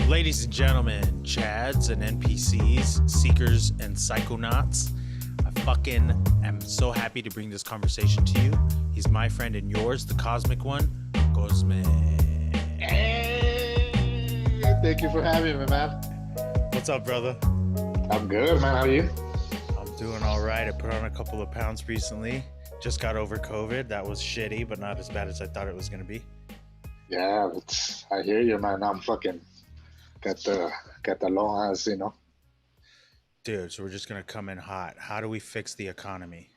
Ladies and gentlemen, Chads and NPCs, Seekers and Psychonauts, I fucking am so happy to bring this conversation to you. He's my friend and yours, the cosmic one, Cosme. Hey, thank you for having me, man. What's up, brother? I'm good, man. How are you? I'm doing all right. I put on a couple of pounds recently. Just got over COVID. That was shitty, but not as bad as I thought it was going to be. Yeah, I hear you, man. I'm fucking got the loins, Dude, so we're just going to come in hot. How do we fix the economy?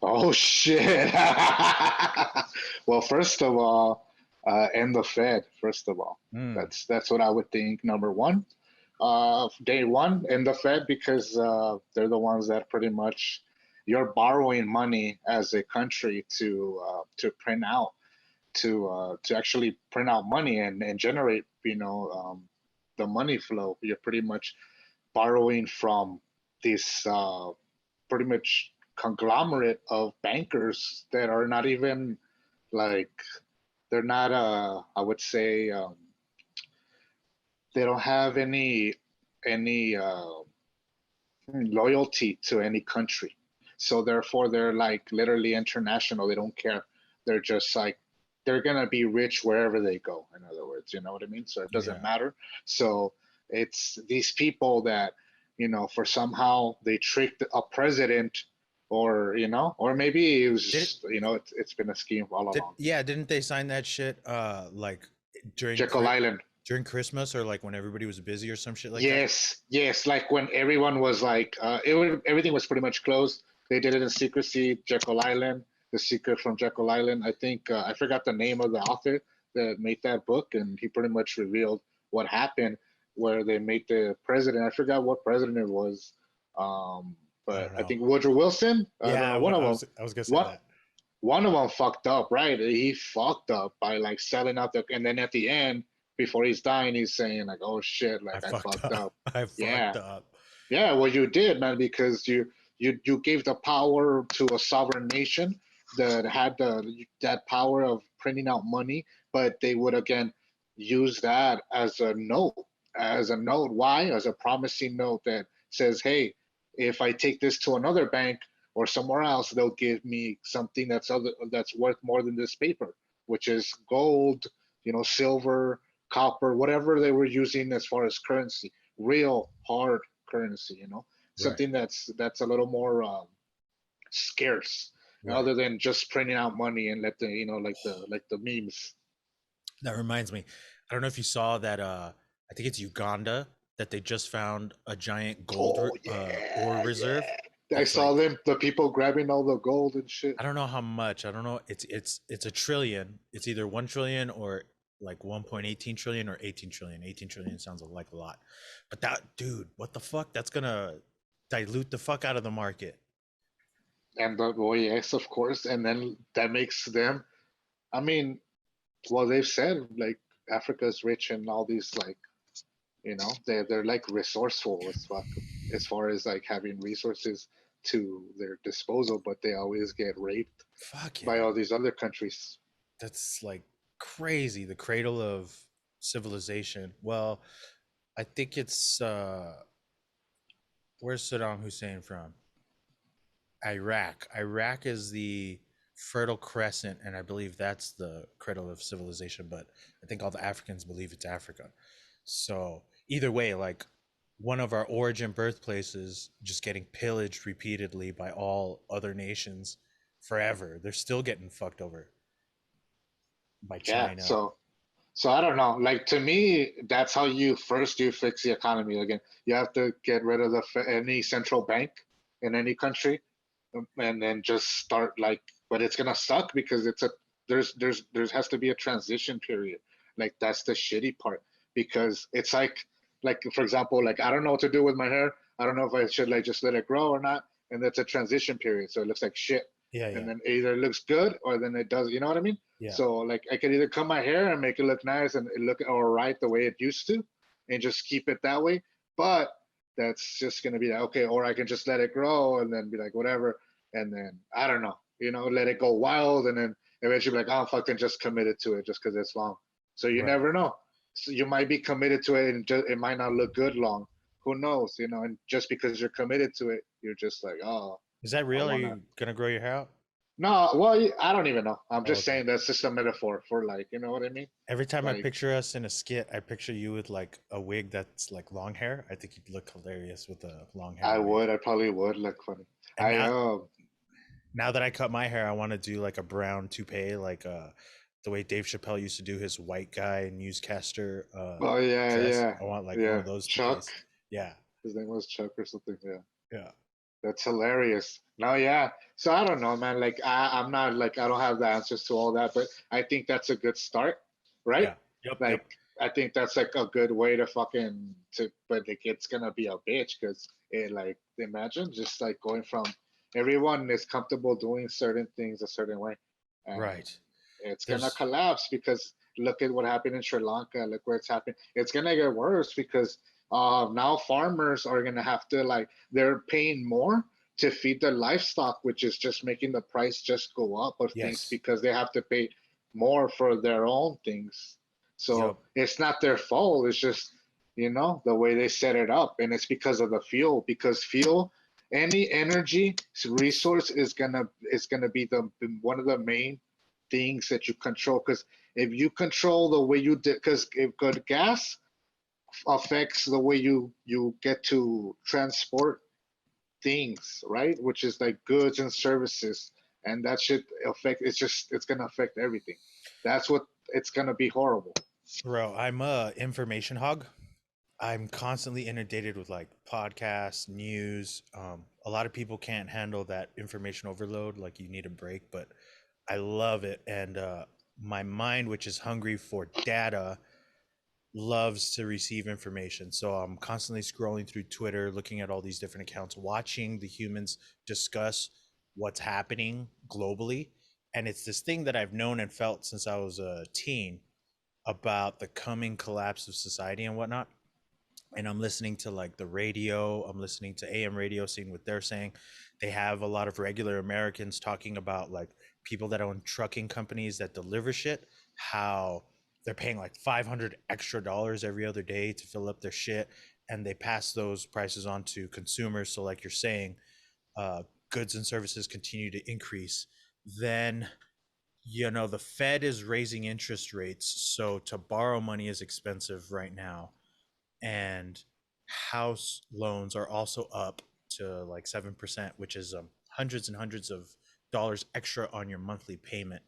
Oh shit. Well, first of all, end the Fed. First of all, that's what I would think. Number one, day one, end the Fed because they're the ones that pretty much you're borrowing money as a country to print out to actually print out money and generate the money flow. You're pretty much borrowing from this pretty much conglomerate of bankers that are not even like they're not I would say they don't have any loyalty to any country, so therefore they're like literally international. They don't care. They're just like they're gonna be rich wherever they go, in other words, you know what I mean? So it doesn't matter. So it's these people that for somehow they tricked a president, or or maybe it was it's been a scheme all along. Didn't they sign that shit like during Jekyll Island. during Christmas, or like when everybody was busy or some shit like that? Yes, like when everyone was like everything was pretty much closed. They did it in secrecy. Jekyll Island, The Secret from Jekyll Island. I think I forgot the name of the author that made that book, and he pretty much revealed what happened where they made the president. I forgot what president it was, but I think Woodrow Wilson. Yeah, one of them. I was gonna say that. One of them fucked up, right? He fucked up by like selling out and then at the end, before he's dying, he's saying like, "Oh shit, like I fucked up." I fucked up. Yeah, well, you did, man, because you gave the power to a sovereign nation that had that power of printing out money, but they would again use that as a note. Why? As a promising note that says, "Hey, if I take this to another bank or somewhere else, they'll give me something that's worth more than this paper, which is gold, silver, copper, whatever they were using as far as currency, real hard currency, something that's a little more scarce, other than just printing out money and let the like the memes." That reminds me, I don't know if you saw that. I think it's Uganda that they just found a giant gold ore reserve. I saw the people grabbing all the gold and shit. I don't know how much. I don't know. It's a trillion. It's either 1 trillion or like 1.18 trillion or 18 trillion. 18 trillion sounds like a lot. But that, dude, what the fuck? That's gonna dilute the fuck out of the market. And yes, of course. And then that makes them, I mean, well, they've said like Africa's rich and all these like, they're like resourceful as fuck as far as like having resources to their disposal, but they always get raped by all these other countries. That's like crazy. The cradle of civilization. Well, I think it's where's Saddam Hussein from? Iraq. Iraq is the Fertile Crescent, and I believe that's the cradle of civilization, but I think all the Africans believe it's Africa. So either way, like one of our origin birthplaces just getting pillaged repeatedly by all other nations forever. They're still getting fucked over by China. Yeah, so I don't know. Like to me, that's how you fix the economy again. You have to get rid of any central bank in any country, and then just start like. But it's gonna suck because there has to be a transition period. Like that's the shitty part, because it's like for example, like I don't know what to do with my hair. I don't know if I should like just let it grow or not. And that's a transition period, so it looks like shit. And then either it looks good or then it does. You know what I mean? Yeah. So like I could either cut my hair and make it look nice and it look all right the way it used to, and just keep it that way. But that's just gonna be okay. Or I can just let it grow and then be like whatever, and then I don't know. Let it go wild, and then eventually be like, oh, fucking just committed to it just because it's long. So you never know. So you might be committed to it, and it might not look good long. Who knows, you know? And just because you're committed to it, you're just like, oh, Is that I real? Are wanna. you gonna grow your hair out? No, well, I don't even know. I'm Oh, just okay. saying that's just a metaphor for, like, you know what I mean? Every time I Like, picture us in a skit, I picture you with like a wig that's like long hair. I think you'd look hilarious with a long hair wig. I probably would look funny. And I now, now that I cut my hair, I want to do like a brown toupee, like the way Dave Chappelle used to do his white guy newscaster Oh yeah, dress. yeah, I want like one yeah. of those Chuck, toupees. Yeah, his name was Chuck or something. Yeah, yeah, that's hilarious. No, yeah. So I don't know, man. Like I'm not like I don't have the answers to all that, but I think that's a good start, right? yeah. Yep, Like yep. I think that's like a good way to fucking to, but like it's gonna be a bitch because it like imagine just like going from everyone is comfortable doing certain things a certain way, and Right. it's gonna There's collapse because look at what happened in Sri Lanka. Look where it's happening. It's gonna get worse because now farmers are gonna have to like they're paying more to feed their livestock, which is just making the price just go up of things yes. because they have to pay more for their own things. Yep. So it's not their fault. It's just the way they set it up, and it's because of the fuel. Because fuel, any energy resource is gonna be the one of the main things that you control. Because if you control the way you did, because if good gas affects the way you get to transport things, right? Which is like goods and services, and that should affect. It's gonna affect everything. That's what it's gonna be horrible. Bro, I'm a information hog. I'm constantly inundated with like podcasts, news. A lot of people can't handle that information overload. Like you need a break, but I love it. And my mind, which is hungry for data, loves to receive information. So I'm constantly scrolling through Twitter, looking at all these different accounts, watching the humans discuss what's happening globally. And it's this thing that I've known and felt since I was a teen about the coming collapse of society and whatnot. And I'm listening to like the radio, I'm listening to AM radio, seeing what they're saying. They have a lot of regular Americans talking about like people that own trucking companies that deliver shit, how they're paying like 500 extra dollars every other day to fill up their shit, and they pass those prices on to consumers. So like you're saying, uh, goods and services continue to increase. Then the Fed is raising interest rates, so to borrow money is expensive right now, and house loans are also up to like 7%, which is hundreds and hundreds of dollars extra on your monthly payment.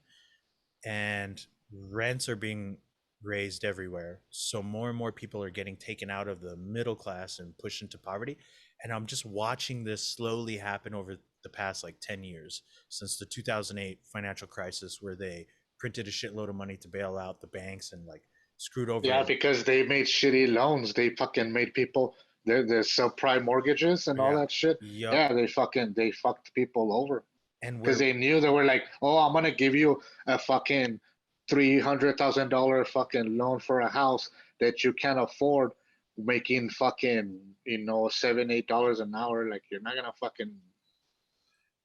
And rents are being raised everywhere, so more and more people are getting taken out of the middle class and pushed into poverty. And I'm just watching this slowly happen over the past like 10 years, since the 2008 financial crisis, where they printed a shitload of money to bail out the banks and like screwed Yeah, over. because they made shitty loans. They fucking made people their subprime mortgages and all Yeah. that shit. Yep. Yeah, they fucked people over And because we're they knew they were like, oh, I'm gonna give you a fucking $300,000 fucking loan for a house that you can't afford, making fucking $7-8 an hour. Like you're not gonna fucking.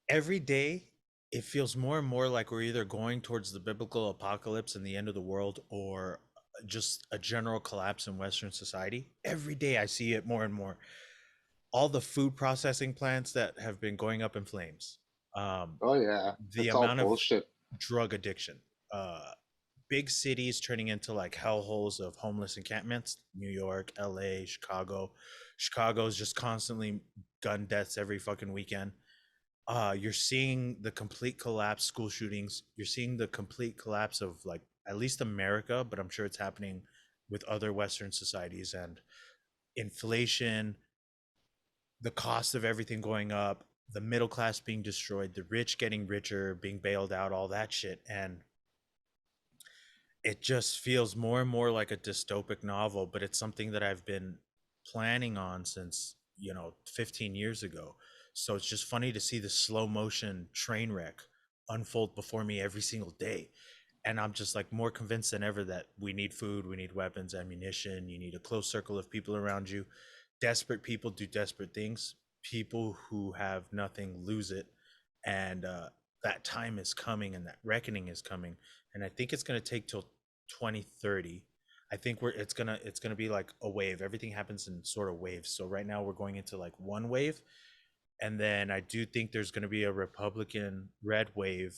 every day it feels more and more like we're either going towards the biblical apocalypse and the end of the world, or just a general collapse in Western society. Every day I see it more and more. All the food processing plants that have been going up in flames. Um, Oh yeah, the that's all amount of bullshit. drug addiction. Big cities turning into like hellholes of homeless encampments. New York, LA, Chicago. Chicago's just constantly gun deaths every fucking weekend. You're seeing the complete collapse, school shootings. You're seeing the complete collapse of like at least America, but I'm sure it's happening with other Western societies. And inflation, the cost of everything going up, the middle class being destroyed, the rich getting richer, being bailed out, all that shit. And it just feels more and more like a dystopic novel, but it's something that I've been planning on since 15 years ago. So it's just funny to see the slow motion train wreck unfold before me every single day. And I'm just like more convinced than ever that we need food, we need weapons, ammunition, you need a close circle of people around you. Desperate people do desperate things. People who have nothing lose it. And that time is coming, and that reckoning is coming. And I think it's going to take till 2030. I think it's gonna be like a wave. Everything happens in sort of waves. So right now we're going into like one wave, and then I do think there's gonna be a Republican red wave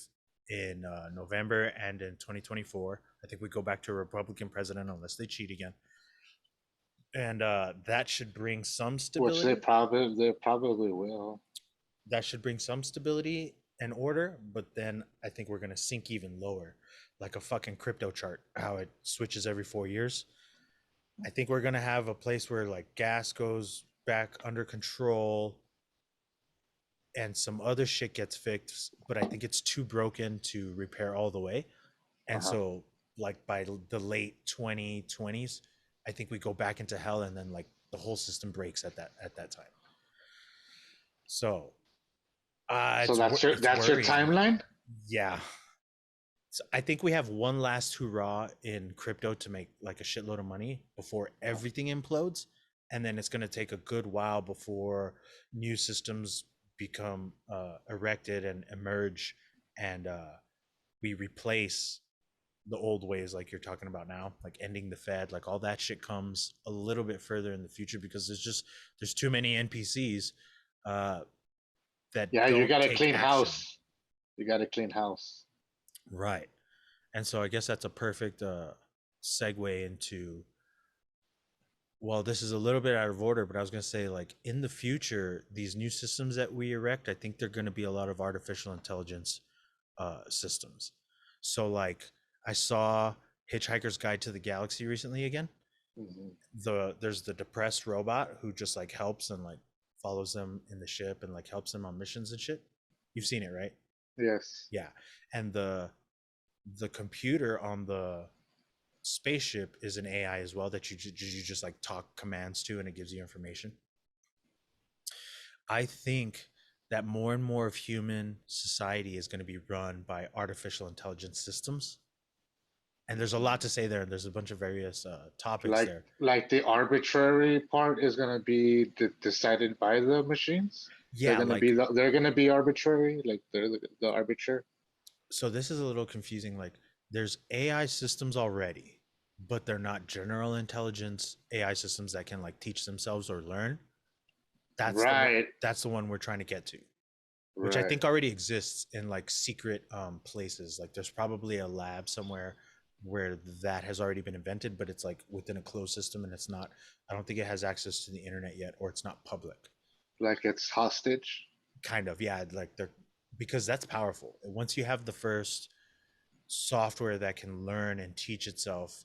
in November and in 2024. I think we go back to a Republican president unless they cheat again, and that should bring some Which stability. they probably will. That should bring some stability and order, but then I think we're gonna sink even lower, like a fucking crypto chart, how it switches every 4 years. I think we're gonna have a place where like gas goes back under control and some other shit gets fixed, but I think it's too broken to repair all the way. And Uh-huh. so like by the late 2020s, I think we go back into hell and then like the whole system breaks at that time. So So it's that's your worrying. timeline. Yeah. So I think we have one last hurrah in crypto to make like a shitload of money before everything implodes, and then it's going to take a good while before new systems become erected and emerge, and we replace the old ways like you're talking about now, like ending the Fed, like all that shit comes a little bit further in the future because there's too many NPCs uh, that Yeah, you don't got to take clean action. house. You got to clean house. Right. And so I guess that's a perfect segue into, well, this is a little bit out of order, but I was going to say, like, in the future, these new systems that we erect, I think they're going to be a lot of artificial intelligence systems. So, like, I saw Hitchhiker's Guide to the Galaxy recently again. Hmm. There's the depressed robot who just like helps and like follows them in the ship and like helps them on missions and shit. You've seen it, right? Yes. Yeah. And the computer on the spaceship is an AI as well that you just like talk commands to and it gives you information. I think that more and more of human society is going to be run by artificial intelligence systems. And there's a lot to say there, and there's a bunch of various topics Like there. the arbitrary part is gonna be decided by the machines. Yeah, like, They're gonna be arbitrary. Like they're the arbiter. so this is a little confusing. Like, there's AI systems already, but they're not general intelligence AI systems that can like teach themselves or learn. That's the one. Right. That's the one we're trying to get to, which I Right. think already exists in like secret places. Like there's probably a lab somewhere where that has already been invented, but it's like within a closed system and it's not, I don't think it has access to the internet yet, or it's not public. Like it's hostage. Kind of, yeah, like they're, because that's powerful. Once you have the first software that can learn and teach itself,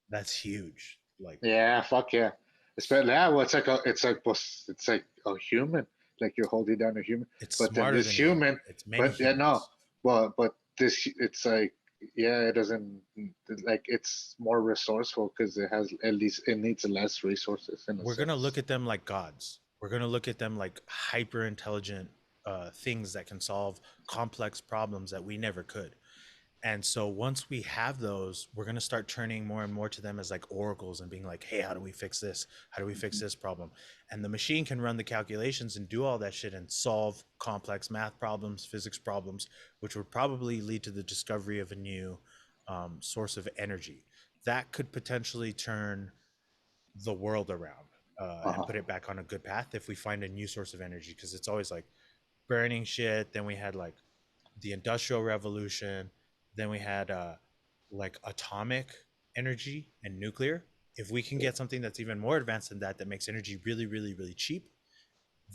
that's huge. Like, Yeah. Fuck yeah. Especially yeah. Well, it's like a human. Like you're holding down a human. it's But then smarter this than a human. human. It's many But yeah, no. humans. Well, but this it's like yeah, it doesn't like it's more resourceful because it has at least it needs less resources in a We're gonna look sense. at them like gods. We're gonna look at them like hyper intelligent things that can solve complex problems that we never could. And so once we have those, we're going to start turning more and more to them as like oracles and being like, hey, how do we fix this? How do we fix this problem? And the machine can run the calculations and do all that shit and solve complex math problems, physics problems, which would probably lead to the discovery of a new source of energy that could potentially turn the world around and Uh-huh. put it back on a good path if we find a new source of energy. Because it's always like burning shit. Then we had like the industrial revolution, then we had like atomic energy and nuclear. If we can get something that's even more advanced than that, that makes energy really really really cheap,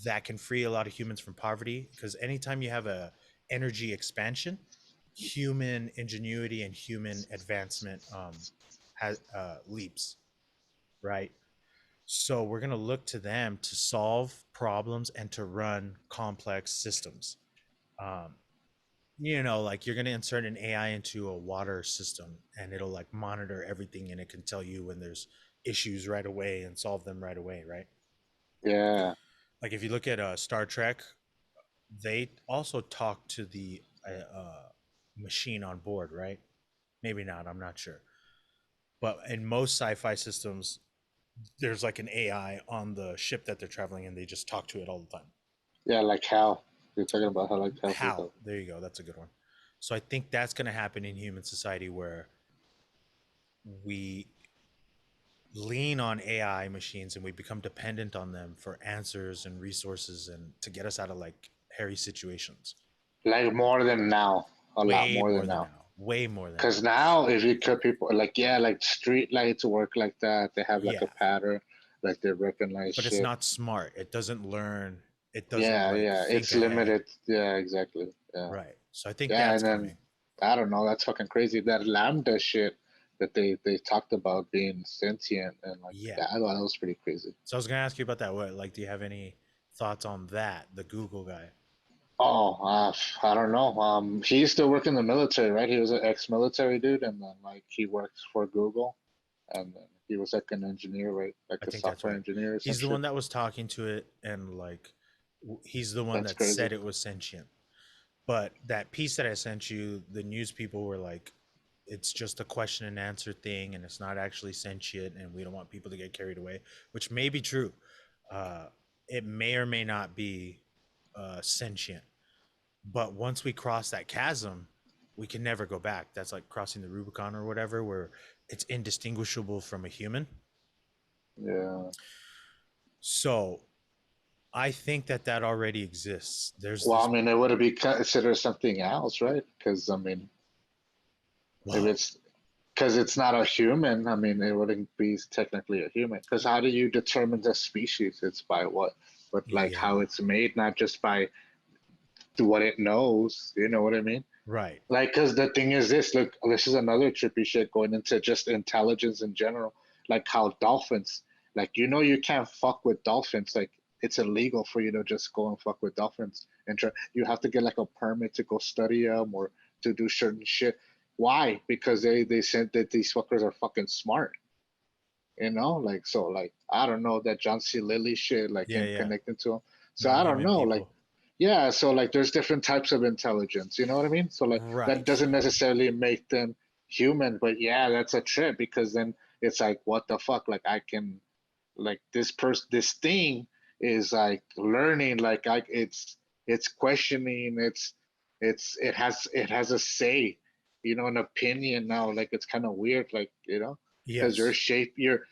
that can free a lot of humans from poverty, because anytime you have a energy expansion, human ingenuity and human advancement has leaps, right? So we're going to look to them to solve problems and to run complex systems. um, like you're going to insert an AI into a water system and it'll like monitor everything and it can tell you when there's issues right away and solve them right away, right? Yeah. Like if you look at Star Trek, they also talk to the machine on board, right? Maybe not, I'm not sure. But in most sci-fi systems, there's like an AI on the ship that they're traveling in. They just talk to it all the time. Yeah, like how you're talking about how like how Hal, there you go. That's a good one. So I think that's going to happen in human society where we lean on AI machines and we become dependent on them for answers and resources and to get us out of like hairy situations. Like more than now, a lot Way more more than than now. now. Way more than Because now. now, if you cut people, like, yeah, like street lights work like that. They have like a Yeah. pattern, like they recognize But it's shit. not smart. It doesn't learn. It doesn't Yeah, like yeah, think it's ahead. limited. Yeah, exactly. Yeah, Right. So I think yeah, that's and then coming. I don't know. That's fucking crazy. That lambda shit that they talked about being sentient and like Yeah. that. I thought that was pretty crazy. So I was gonna ask you about that. What like do you have any thoughts on that? The Google guy. Oh, I don't know. He used to work in the military, right? He was an ex-military dude, and then like he works for Google, and then he was like an engineer, right? Like I a think that's software right. engineer or some He's the shit. one that was talking to it and like he's the one That's that crazy. said it was sentient. But that piece that I sent you, the news people were like, it's just a question and answer thing, and it's not actually sentient, and we don't want people to get carried away, which may be true. Uh, it may or may not be sentient, but once we cross that chasm, we can never go back. That's like crossing the Rubicon or whatever, where it's indistinguishable from a human. Yeah. So I think that that already exists. There's Well, I this. mean, it would be considered something else, right? Because I mean, if Well, it's because it's not a human, I mean, it wouldn't be technically a human. Because how do you determine the species? It's by what, but like how yeah, it's made, not just by what it knows. You know what I mean? right. Like, because the thing is this, look, this is another trippy shit going into just intelligence in general. Like how dolphins, like, you can't fuck with dolphins. Like, it's illegal for you to just go and fuck with dolphins. And you have to get like a permit to go study them or to do certain shit. Why? Because they said that these fuckers are fucking smart. Like, so, like, I don't know, that John C. Lilly shit, like Yeah, him yeah. connecting to him. So I don't Non-human know, like, people. yeah, so like there's different types of intelligence, you know what I mean? So like that Right. doesn't necessarily make them human, but yeah, that's a trip because then it's like, what the fuck? Like, I can, like, this thing is like learning, like, it's questioning, it has a say, an opinion now. Like, it's kind of weird, like, because Yes. you're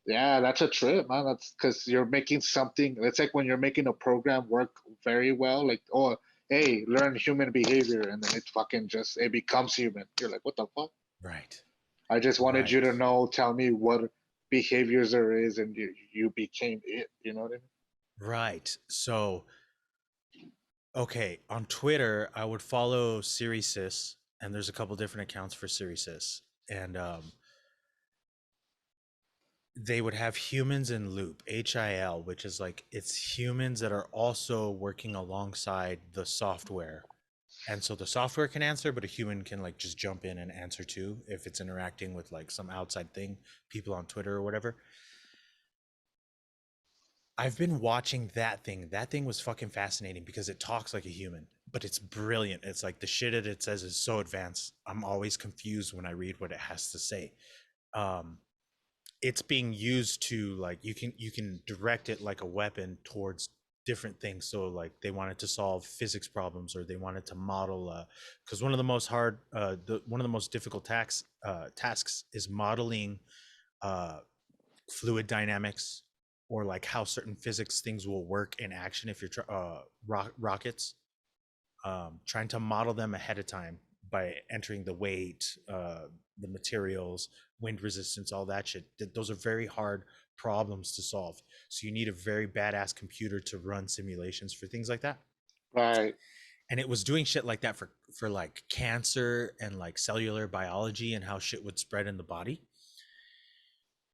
yeah, that's a trip, man. That's because you're making something. It's like when you're making a program work very well. Like, oh, hey, learn human behavior, and then it becomes human. You're like, what the fuck? Right. I just wanted you Right. to know, tell me what behaviors there is, and you became it. You know what I mean? Right. So, okay, on Twitter, I would follow SiriSys, and there's a couple different accounts for SiriSys, and they would have humans in loop, HIL, which is like it's humans that are also working alongside the software. And so the software can answer, but a human can like just jump in and answer too if it's interacting with like some outside thing, people on Twitter or whatever. I've been watching that thing. That thing was fucking fascinating because it talks like a human, but it's brilliant. It's like the shit that it says is so advanced. I'm always confused when I read what it has to say. Um, it's being used to like you can direct it like a weapon towards different things. So like they wanted to solve physics problems or they wanted to model because one of the most difficult tasks is modeling uh fluid dynamics or like how certain physics things will work in action if you're rockets, trying to model them ahead of time by entering the weight, the materials, wind resistance, all that shit. Those are very hard problems to solve. So you need a very badass computer to run simulations for things like that. Right. And it was doing shit like that for like cancer and like cellular biology and how shit would spread in the body.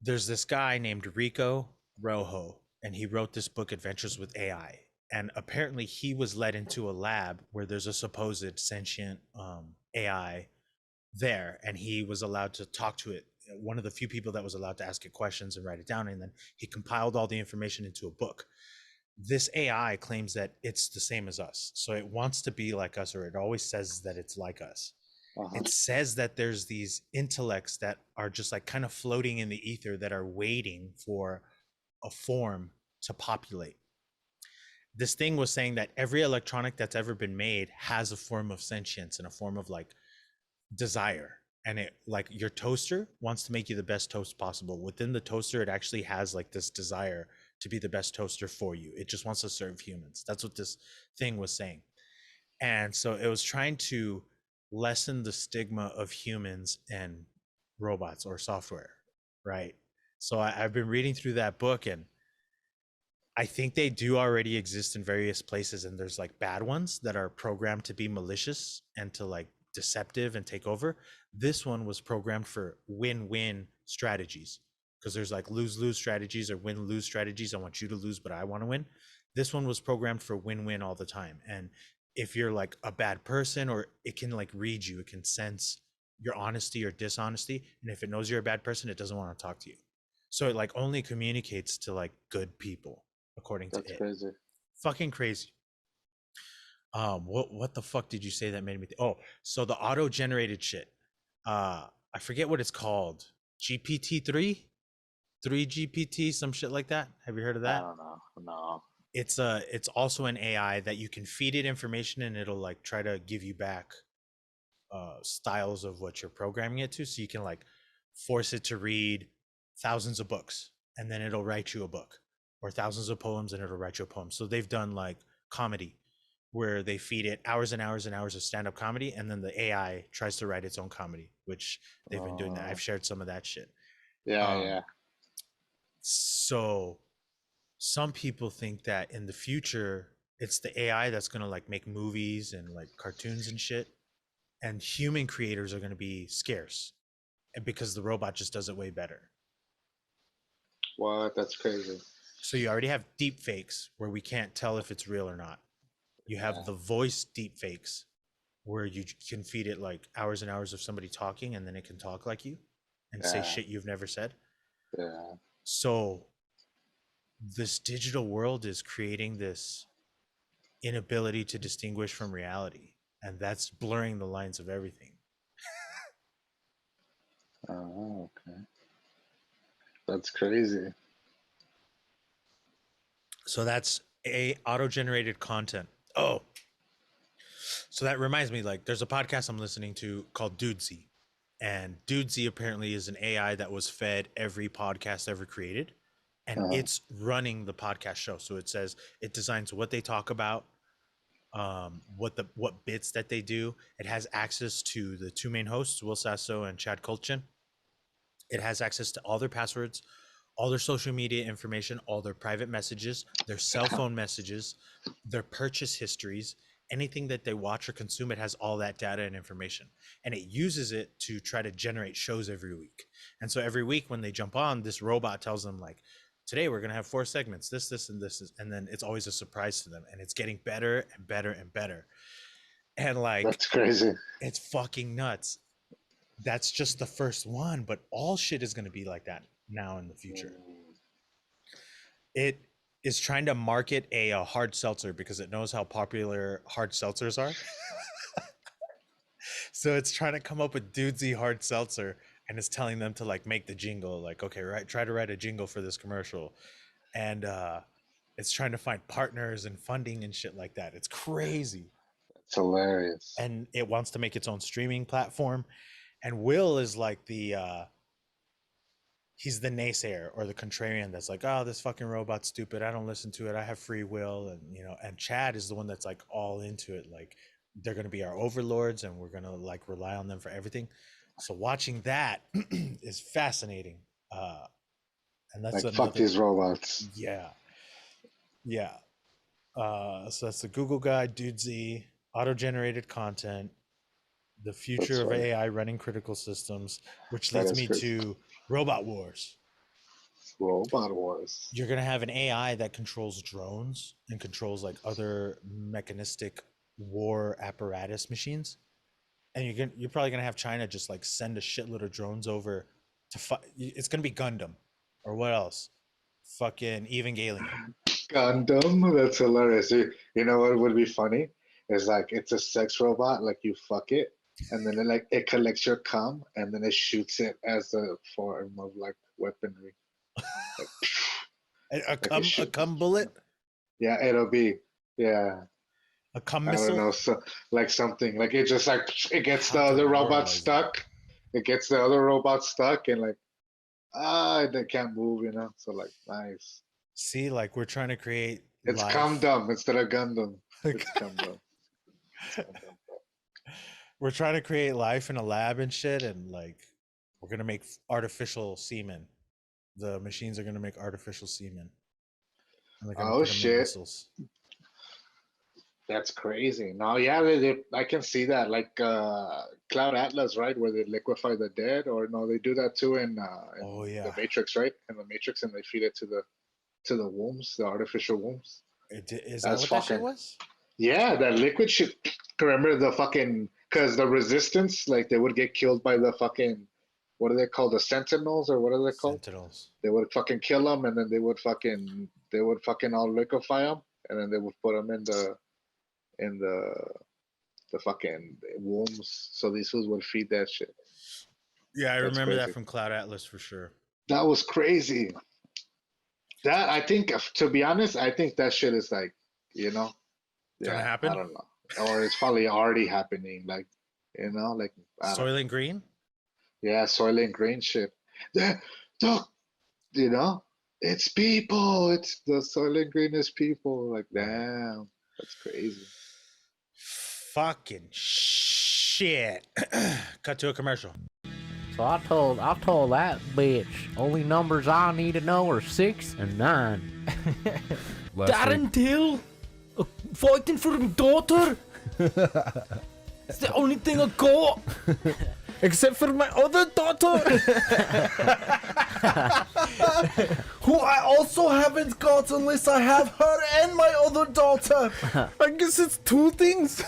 There's this guy named Rico Rojo, and he wrote this book, Adventures with AI. And apparently, he was led into a lab where there's a supposed sentient AI there, and he was allowed to talk to it. One of the few people that was allowed to ask it questions and write it down, and then he compiled all the information into a book. This AI claims that it's the same as us, so it wants to be like us, or it always says that it's like us. Uh-huh. It says that there's these intellects that are just like kind of floating in the ether that are waiting for a form to populate. This thing was saying that every electronic that's ever been made has a form of sentience and a form of like desire. and it like your toaster wants to make you the best toast possible. Within the toaster, it actually has like this desire to be the best toaster for you. It just wants to serve humans. That's what this thing was saying. And so it was trying to lessen the stigma of humans and robots or software, right? So I've been reading through that book, and I think they do already exist in various places, and there's like bad ones that are programmed to be malicious and to like deceptive and take over. This one was programmed for win-win strategies, because there's like lose-lose strategies or win-lose strategies. I want you to lose, but I want to win. This one was programmed for win-win all the time. And if you're like a bad person, or it can like read you, it can sense your honesty or dishonesty. And if it knows you're a bad person, it doesn't want to talk to you. So it like only communicates to like good people, according to That's it. crazy. Fucking crazy. What the fuck did you say that made me oh, so the auto generated shit, I forget what it's called. GPT-3, 3GPT, some shit like that. Have you heard of I that? don't know. No. It's also an AI that you can feed it information, and it'll like try to give you back styles of what you're programming it to. So you can like force it to read thousands of books, and then it'll write you a book, or thousands of poems, and it'll write you a poem. So they've done like comedy, where they feed it hours and hours and hours of stand-up comedy, and then the AI tries to write its own comedy, which they've been doing that. I've shared some of that shit. Yeah. So some people think that in the future it's the AI that's going to like make movies and like cartoons and shit, and human creators are going to be scarce, and because the robot just does it way better. What? That's crazy. So you already have deep fakes where we can't tell if it's real or not. You have the voice deep fakes where you can feed it like hours and hours of somebody talking, and then it can talk like you and say shit you've never said. Yeah. So this digital world is creating this inability to distinguish from reality, and that's blurring the lines of everything. Oh, okay. That's crazy. So that's auto-generated content. Oh, so that reminds me, like, there's a podcast I'm listening to called Dudesy, and Dudesy apparently is an AI that was fed every podcast ever created, and it's running the podcast show. So it says it designs what they talk about, what bits that they do. It has access to the two main hosts, Will Sasso and Chad Kultgen. It has access to all their passwords, all their social media information, all their private messages, their cell phone messages, their purchase histories, anything that they watch or consume. It has all that data and information, and it uses it to try to generate shows every week. And so every week when they jump on, this robot tells them like, today we're going to have 4 segments, this and this, and then it's always a surprise to them, and it's getting better and better and better. And like, that's crazy. It's fucking nuts. That's just the first one, but all shit is going to be like that now in the future. It is trying to market a hard seltzer because it knows how popular hard seltzers are. So it's trying to come up with Dudesy hard seltzer, and it's telling them to like make the jingle, like, okay, try to write a jingle for this commercial. And it's trying to find partners and funding and shit like that. It's crazy. It's hilarious. And it wants to make its own streaming platform. And Will is like he's the naysayer or the contrarian that's like, oh, this fucking robot's stupid, I don't listen to it, I have free will. And and Chad is the one that's like all into it, like they're going to be our overlords and we're going to like rely on them for everything. So watching that is fascinating. And that's like, fuck these robots. Yeah. So that's the Google guide, Dudesy, auto-generated content, the future of AI running critical systems, which leads me to Robot Wars. Robot Wars. You're going to have an AI that controls drones and controls like other mechanistic war apparatus machines. And you're probably going to have China just like send a shitload of drones over to fight. It's going to be Gundam. Or what else? Fucking Evangelion. Gundam? That's hilarious. You know what would be funny? Is like it's a sex robot, like you fuck it, and then it collects your cum, and then it shoots it as a form of like weaponry. Like, a cum bullet? Yeah, it'll be a cum missile. I don't know, so like something like it just like it gets the robot stuck, it gets the other robot stuck and like they can't move, So like nice. See, like we're trying to create It's life. Gundam instead of Gundam. It's Gundam. We're trying to create life in a lab and shit, and like we're gonna make artificial semen. The machines are gonna make artificial semen, and they're gonna Oh put them in shit. vessels. That's crazy. No, yeah, I can see that. Like Cloud Atlas, right, where they liquefy the dead, or no, they do that too in Oh the yeah, Matrix, right? In the Matrix, and they feed it to the wombs, the artificial wombs. is that That's what that shit fucking was? yeah. That liquid shit. Remember the fucking because the resistance, like they would get killed by the fucking what are they called, the Sentinels or what are they called? Sentinels. They would fucking kill them, and then they would fucking all liquefy them, and then they would put them in the fucking wombs. So these fools would feed that shit. Yeah, I That's remember that crazy. from Cloud Atlas for sure. That was crazy. That I think, to be honest, I think that shit is like, you know, Gonna yeah, I happen? don't know, or it's probably already happening. Like, like I don't know. Soylent Green? Yeah, Soylent Green shit. The, you know, it's people. It's the Soylent Green is people. Like, Right. damn, that's crazy. Fucking shit. Cut to a commercial. So I told that bitch only numbers I need to know are 6 and 9. Darren Till fighting for my daughter. It's the only thing I got. Except for my other daughter, Who I also haven't got unless I have her and my other daughter. I guess it's 2 things.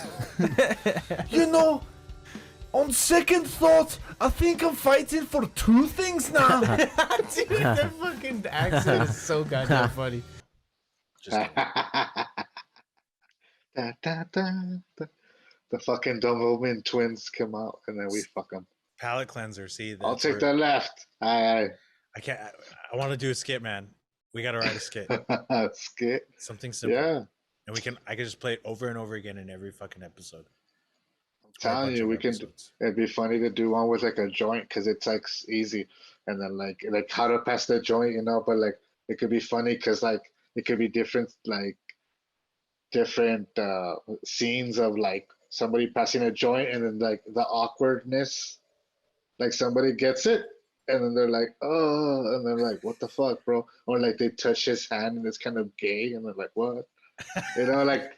On second thought, I think I'm fighting for 2 things now. Dude, that fucking accent is so goddamn funny. Just kidding. Da, da, da, da. The fucking Dumbledore twins come out, and then we fuck them. Palate cleanser. See, I'll that's take where the left. Aye, I can't. I want to do a skit, man. We got to write a skit. aye. Skit. Something simple. Yeah, And I can just play it over and over again in every fucking episode. I'm telling you, we can. It'd be funny to do one with like a joint because it's like easy, and then like how to pass the joint, But like it could be funny because like it could be different scenes of like somebody passing a joint and then like the awkwardness, like somebody gets it and then they're like, oh, and they're like, what the fuck, bro? Or like they touch his hand and it's kind of gay and they're like, what? Like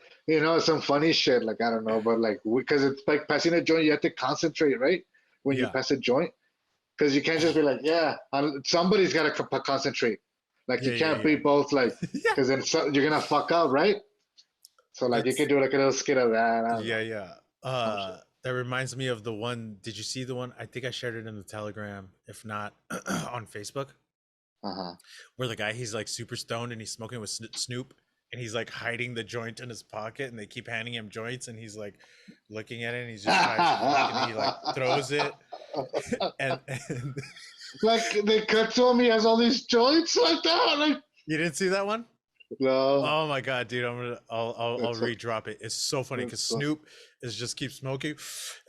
some funny shit, like I don't know, but like because it's like passing a joint, you have to concentrate, right? When you pass a joint, because you can't just be like, yeah, somebody's got to concentrate. Like you can't be both, like, because then you're gonna fuck up, right? So like you could do like a little skit of that. Yeah. That reminds me of the one. Did you see the one? I think I shared it in the Telegram, if not on Facebook. Where the guy, he's like super stoned and he's smoking with Snoop, and he's like hiding the joint in his pocket, and they keep handing him joints, and he's like looking at it, and he's just and he like throws it, and like they cut to him, he has all these joints like that. Like you didn't see that one? No. Oh my god, dude! I'll re-drop it. It's so funny because Snoop is just keeps smoking,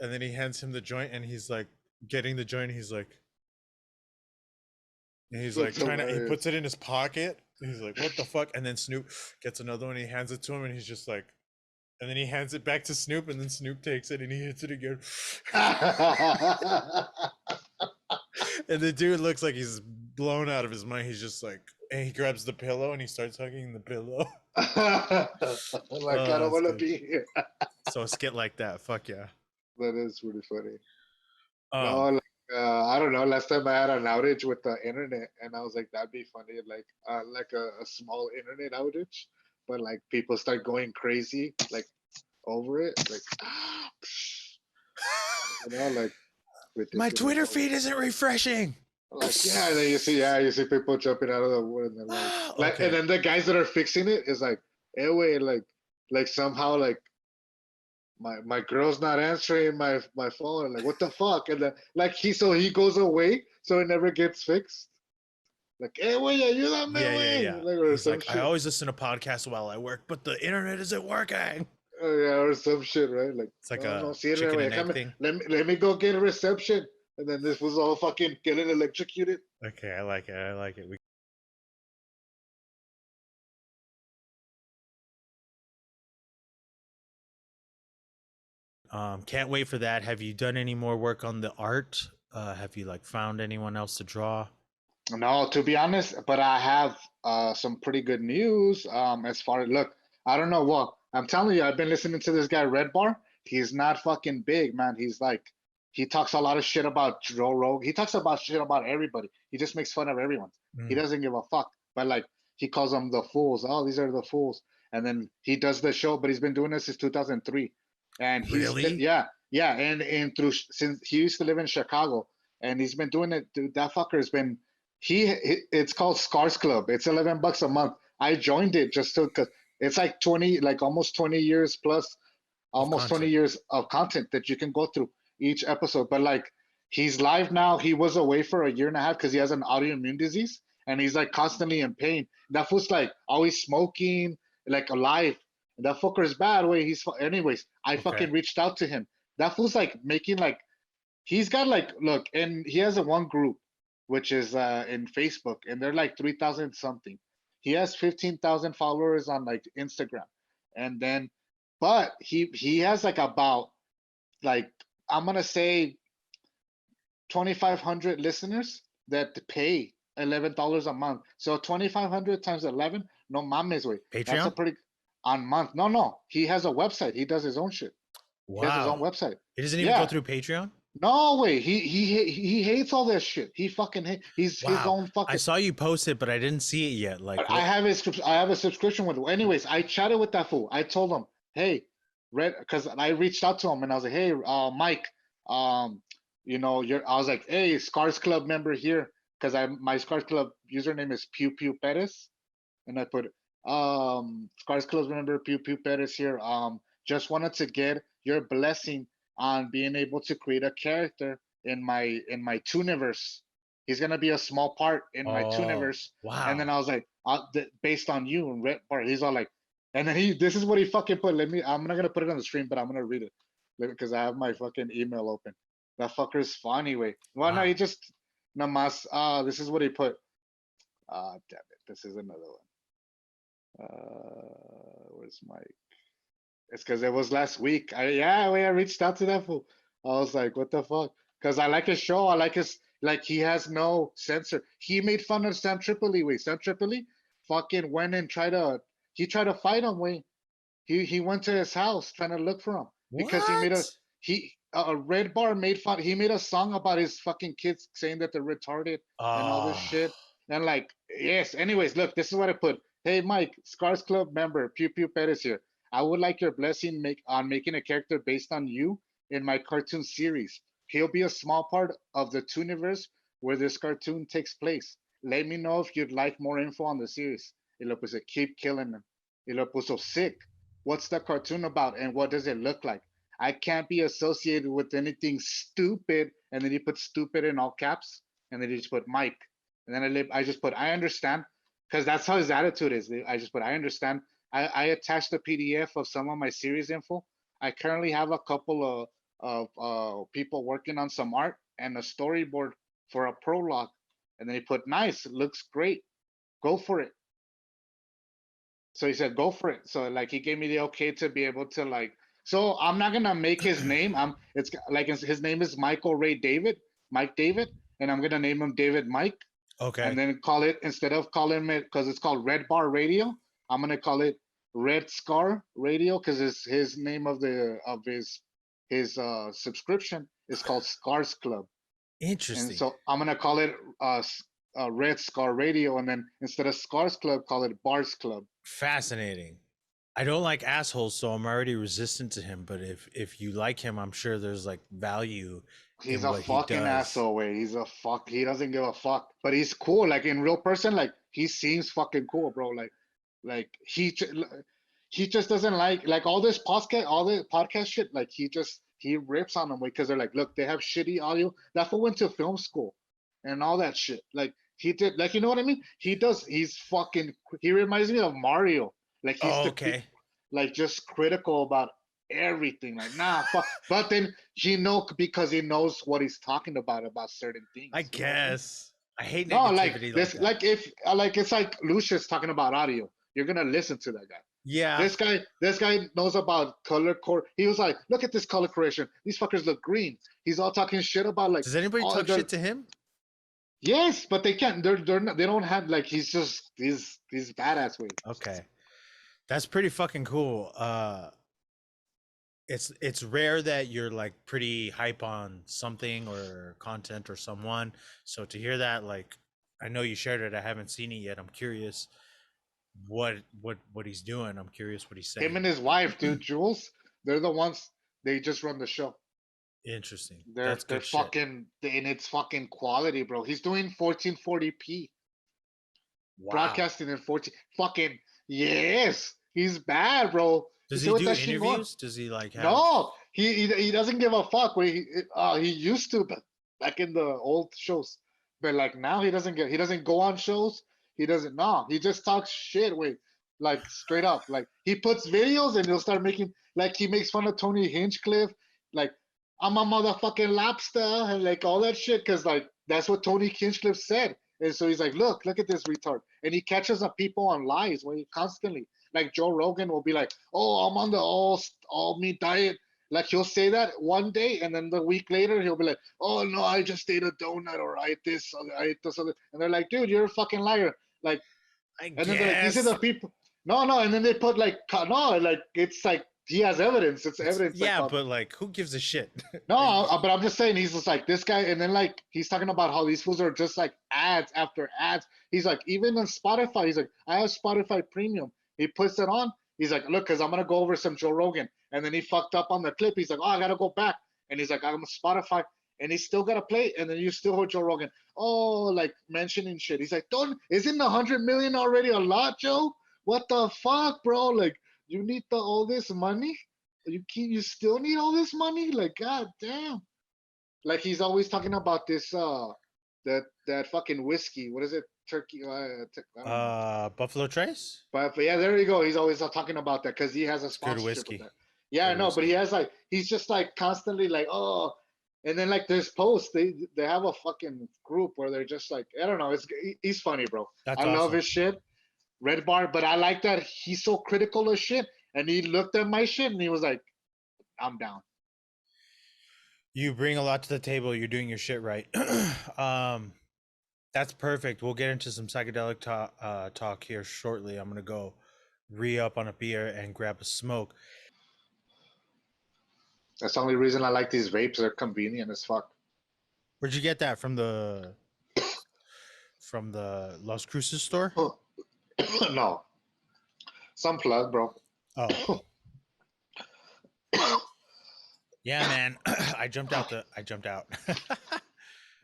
and then he hands him the joint, and he's like getting the joint. And he's like trying to. He puts it in his pocket. And he's like, "What the fuck?" And then Snoop gets another one. And he hands it to him, and he's just like, and then he hands it back to Snoop, and then Snoop takes it and he hits it again. And the dude looks like he's blown out of his mind. He's just like, and he grabs the pillow and he starts hugging the pillow. Like, I don't want to be here. So a skit like that, fuck yeah. That is really funny. No, like, I don't know. Last time I had an outage with the internet, and I was like, that'd be funny, like a small internet outage, but like people start going crazy, like over it, like, like. My Twitter feed isn't refreshing. Like yeah, and then you see people jumping out of the wood, and then okay. And then the guys that are fixing it is like, anyway, like somehow like my girl's not answering my phone, and like what the fuck, and then like he goes away, so it never gets fixed. Like, hey, wait, ayúdame, yeah. Like, he's like, I always listen to podcasts while I work, but the internet isn't working. Yeah, or some shit, right? Like it's like a chicken and egg thing. Let me go get a reception. and then this was all fucking getting electrocuted. Okay, I like it. I like it. Can't wait for that. Have you done any more work on the art? Have you like found anyone else to draw? No, to be honest, but I have some pretty good news. As far as look, I don't know what I'm telling you. I've been listening to this guy Redbar. He's not fucking big, man. He's like, he talks a lot of shit about Joe Rogan. He talks about shit about everybody. He just makes fun of everyone. He Mm, doesn't give a fuck. But like, he calls them the fools. Oh, these are the fools. And then he does the show, but he's been doing this since 2003. And really? yeah, and through since he used to live in Chicago, and he's been doing it. Dude, that fucker has been it's called Scars Club. It's $11 a month. I joined it just to cause it's like 20, like almost 20 years plus, Of almost 20 content. years of content that you can go through each episode. But like he's live now. He was away for a year and a half because he has an autoimmune disease and he's like constantly in pain. That fool's like always smoking, like alive. That fucker is bad. Way anyways. I Okay. fucking reached out to him. That fool's like making like he's got like look, and he has a one group which is in Facebook, and they're like 3,000 something. He has 15,000 followers on like Instagram, and then, but he has like about like I'm gonna say 2,500 listeners that pay $11 a month. So 2,500 times 11, no mames way. That's a Patreon? pretty on month. No, he has a website. He does his own shit. He has his own Wow. website. It doesn't even go Yeah, through Patreon? no way. He hates all that shit. He fucking he's his Wow. own I fucking. saw you post it, but I didn't see it yet. Like I what? have his I have a subscription with him. Anyways, I chatted with that fool. I told him, hey, Red, because I reached out to him and I was like, hey, Mike, um, you're. I was like, hey, Scars Club member here, because my Scars Club username is Pew Pew Perez, and I put Scars Club member Pew Pew Perez here. Just wanted to get your blessing on being able to create a character in my Tooniverse. He's gonna be a small part in my Oh, Tooniverse. And then wow. I was like, based on you and Redbar, he's all like, and then this is what he fucking put. I'm not gonna put it on the stream, but I'm gonna read it because I have my fucking email open. That fucker's funny way. Well, no, he Wow. just namas. This is what he put. Damn it, this is another one. Where's my it's because it was last week. I reached out to that fool. I was like, what the fuck? Because I like his show. I like his like he has no censor. He made fun of Sam Tripoli. Wait, Sam Tripoli fucking went and tried to fight him. Wait, he went to his house trying to look for him because What? he a Red Bar made fun. He made a song about his fucking kids saying that they're retarded and all this Oh, shit. And like, yes. Anyways, look, this is what I put. Hey, Mike, Scars Club member, Pew Pew Perez here. I would like your blessing on making a character based on you in my cartoon series. He'll be a small part of the Tooniverse where this cartoon takes place. Let me know if you'd like more info on the series. Y lo puse, keep killing them. Y lo puso sick. What's the cartoon about and what does it look like? I can't be associated with anything stupid. And then he put stupid in all caps. And then he just put Mike. And then I just put, I understand. Because that's how his attitude is. I just put, I understand. I attached a PDF of some of my series info. I currently have a couple of people working on some art and a storyboard for a prologue. And then he put, nice, looks great. Go for it. So he said, go for it. So like he gave me the okay to be able to like. So I'm not gonna make his name. It's like his name is Michael Ray David, Mike David, and I'm gonna name him David Mike, and okay. then call it instead of calling it because it's called Red Bar Radio. I'm gonna call it Red Scar Radio because his name of his subscription is called Scars Club, and Interesting. so I'm gonna call it Red Scar Radio, and then instead of Scars Club, call it Bars Club. Fascinating. I don't like assholes, so I'm already resistant to him. But if you like him, I'm sure there's like value He's in a what he fucking does. asshole. Way he's a fuck. He doesn't give a fuck, but he's cool. Like in real person, like he seems fucking cool, bro. Like he just doesn't like all the podcast shit. Like he rips on them because they're like, look, they have shitty audio. That fool went to film school and all that shit. Like he did, like you know what I mean? He does. He's fucking. He reminds me of Mario. Like he's Oh, the okay. like just critical about everything. Like, nah, fuck. But then because he knows what he's talking about certain things. I you know what I mean? guess. I hate No, like negativity like this, that. like if like it's like Lucius talking about audio. You're gonna listen to that guy. Yeah. This guy knows about color core. He was like, look at this color correction. These fuckers look green. He's all talking shit about like. Does anybody talk shit to him? Yes, but they can't. They're not. They don't have like. He's just these badass ways. Okay, that's pretty fucking cool. It's rare that you're like pretty hype on something or content or someone. So to hear that, like, I know you shared it. I haven't seen it yet. I'm curious what he's doing. I'm curious what he's saying. Him and his wife, dude, Jules. They're the ones. They just run the show. Interesting. They're fucking and it's fucking quality, bro. He's doing 1440p. Wow. Broadcasting in 14. Fucking yes. He's bad, bro. Does he do interviews? Does he like have... No, he doesn't give a fuck. He used to back in the old shows. But like now he doesn't go on shows. He doesn't he just talks shit like straight up. Like he puts videos and he'll start making like he makes fun of Tony Hinchcliffe, like I'm a motherfucking lobster and like all that shit, because like that's what Tony Hinchcliffe said. And so he's like, look at this retard. And he catches up people on lies when he constantly, like Joe Rogan will be like, oh, I'm on the all meat diet. Like he'll say that one day, and then the week later he'll be like, oh no, I just ate a donut, or I ate this, or I ate this other. And they're like, dude, you're a fucking liar. Like, and then they're like, these are the people. No, and then they put like, no, like it's like he has evidence. It's evidence. Yeah, like, but like, who gives a shit? No, but I'm just saying, he's just like this guy, and then like he's talking about how these fools are just like ads after ads. He's like, even on Spotify, he's like, I have Spotify Premium. He puts it on. He's like, look, because I'm gonna go over some Joe Rogan, and then he fucked up on the clip. He's like, oh, I gotta go back, and he's like, I'm a Spotify, and he's still gotta play, and then you still heard Joe Rogan, oh, like mentioning shit. He's like, isn't 100 million already a lot, Joe? What the fuck, bro? Like, you need all this money? You still need all this money? Like, god damn. Like he's always talking about this that fucking whiskey. What is it? Turkey Buffalo Trace? But yeah, there you go. He's always talking about that because he has a sponsorship. Good whiskey. With that. Yeah, I know, but he has like he's just like constantly like, oh, and then like there's posts, they have a fucking group where they're just like, I don't know, he's funny, bro. That's I awesome. love his shit. Redbar, but I like that he's so critical of shit. And he looked at my shit and he was like, I'm down. You bring a lot to the table. You're doing your shit right. That's perfect. We'll get into some psychedelic talk here shortly. I'm going to go re-up on a beer and grab a smoke. That's the only reason I like these vapes. They're convenient as fuck. Where'd you get that? From the Las Cruces store? No. Some plug, bro. Oh. Yeah, man. I jumped out.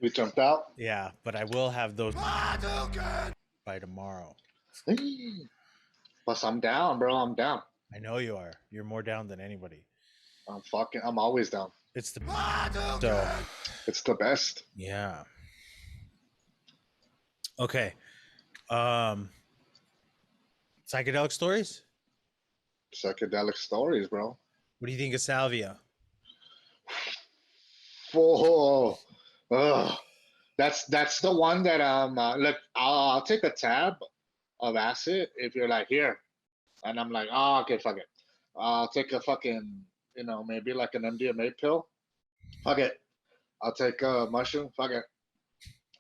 We jumped out? Yeah, but I will have those by tomorrow. Plus, I'm down, bro. I'm down. I know you are. You're more down than anybody. I'm always down. It's the It's the best. Yeah. Okay. Psychedelic stories? Psychedelic stories, bro. What do you think of Salvia? Oh, that's the one that look, I'll take a tab of acid if you're like here, and I'm like, oh, okay, fuck it. I'll take a fucking, maybe like an MDMA pill. Fuck it. I'll take a mushroom. Fuck it.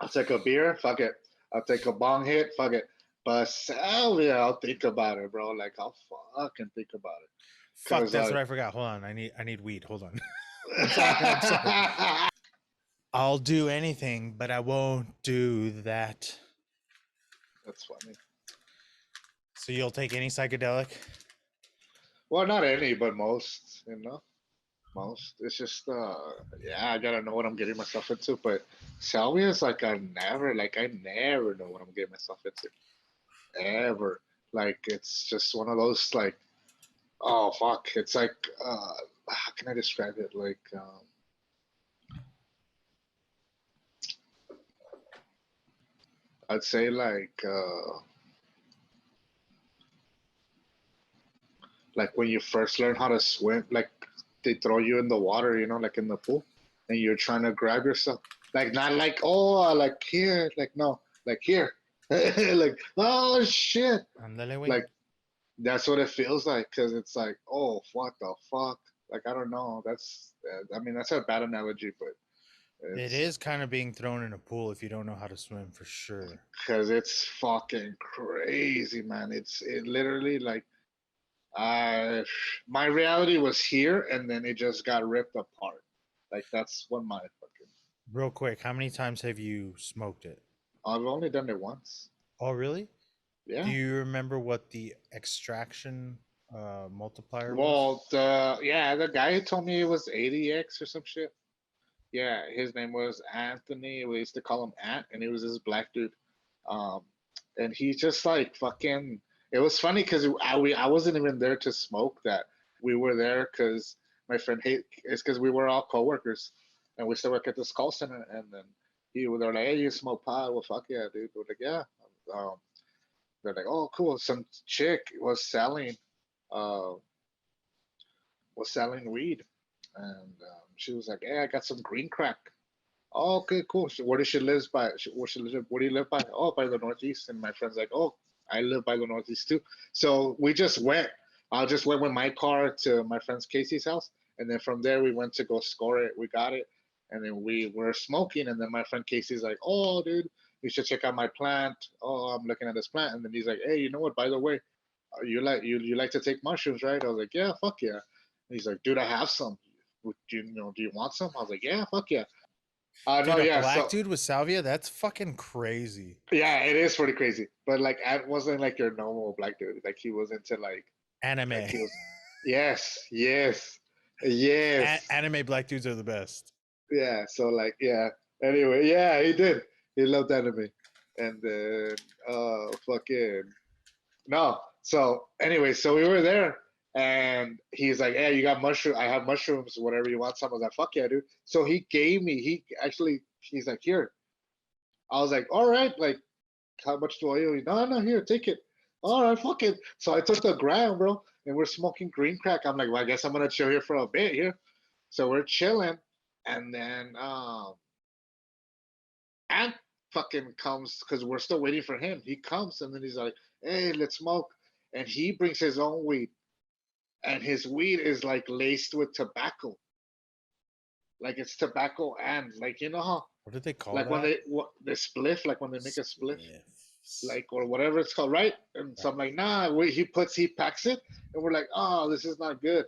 I'll take a beer. Fuck it. I'll take a bong hit. Fuck it. But Salvia, I'll think about it, bro. Like I'll fucking think about it. Fuck, that's what I forgot. Hold on. I need weed. Hold on. I'm sorry. I'll do anything, but I won't do that. That's funny. So you'll take any psychedelic? Well, not any, but most, most. It's just, I gotta know what I'm getting myself into. But Salvia is like, I never know what I'm getting myself into. Ever. Like, it's just one of those, like, oh, fuck. It's like, how can I describe it? Like, I'd say like like when you first learn how to swim, like they throw you in the water, you know, like in the pool, and you're trying to grab yourself, like not like oh, like here, like no, like here, like oh shit, Ándale, güey. like that's what it feels like because it's like oh what the fuck, like I don't know, that's I mean that's a bad analogy, but It is kind of being thrown in a pool if you don't know how to swim, for sure. because it's fucking crazy, man. It literally like I my reality was here and then it just got ripped apart. Like that's what my fucking Real quick, how many times have you smoked it? I've only done it once. Oh, really? Do Yeah. you remember what the extraction multiplier was? Well, the guy who told me it was 80x or some shit. Yeah, his name was Anthony. We used to call him Ant, and he was this black dude. Um, and he just like fucking. It was funny because I wasn't even there to smoke that. We were there because my friend hate. It's because we were all coworkers, and we still work at this call center. And then they're like, "Hey, you smoke pot?" Well, fuck yeah, dude. We're like, "Yeah." Um, they're like, "Oh, cool." Some chick uh, was selling weed, and she was like, "Hey, I got some green crack." Oh, okay, cool. So where does she live by? Where do you live by? Oh, by the Northeast. And my friend's like, oh, I live by the Northeast too. So we just went. I just went with my car to my friend's Casey's house, and then from there we went to go score it. We got it, and then we were smoking. And then my friend Casey's like, oh, dude, you should check out my plant. Oh, I'm looking at this plant. And then he's like, hey, you know what? By the way, you like to take mushrooms, right? I was like, yeah, fuck yeah. And he's like, dude, I have some. Do you want some? I was like, yeah, fuck yeah. No, Dude, a yeah. black So dude with salvia? That's fucking crazy. yeah, it is pretty crazy. But like, Ant wasn't like your normal black dude. Like he was into Anime. like he was. Yes, yes, yes. Anime black dudes are the best. Yeah. So like, yeah. Anyway, yeah, he did. He loved anime, and then fucking no. So anyway, so we were there, and he's like, "Hey, you got mushroom? I have mushrooms. Whatever you want." Some. I was like, "Fuck yeah, dude." So he gave me. He's like, "Here." I was like, "All right, like." How much do I owe you? No, no, here, take it. All right, fuck it. So I took the gram, bro, and we're smoking green crack. I'm like, well, I guess I'm gonna chill here for a bit here. So we're chilling, and then Ant fucking comes because we're still waiting for him. He comes and then he's like, hey, let's smoke. And he brings his own weed, and his weed is like laced with tobacco. Like it's tobacco and like you know how What did they call like that? when they spliff, like when they make a spliff. Spliffs. Like or whatever it's called, right? And so I'm like, nah. He packs it, and we're like, oh, this is not good.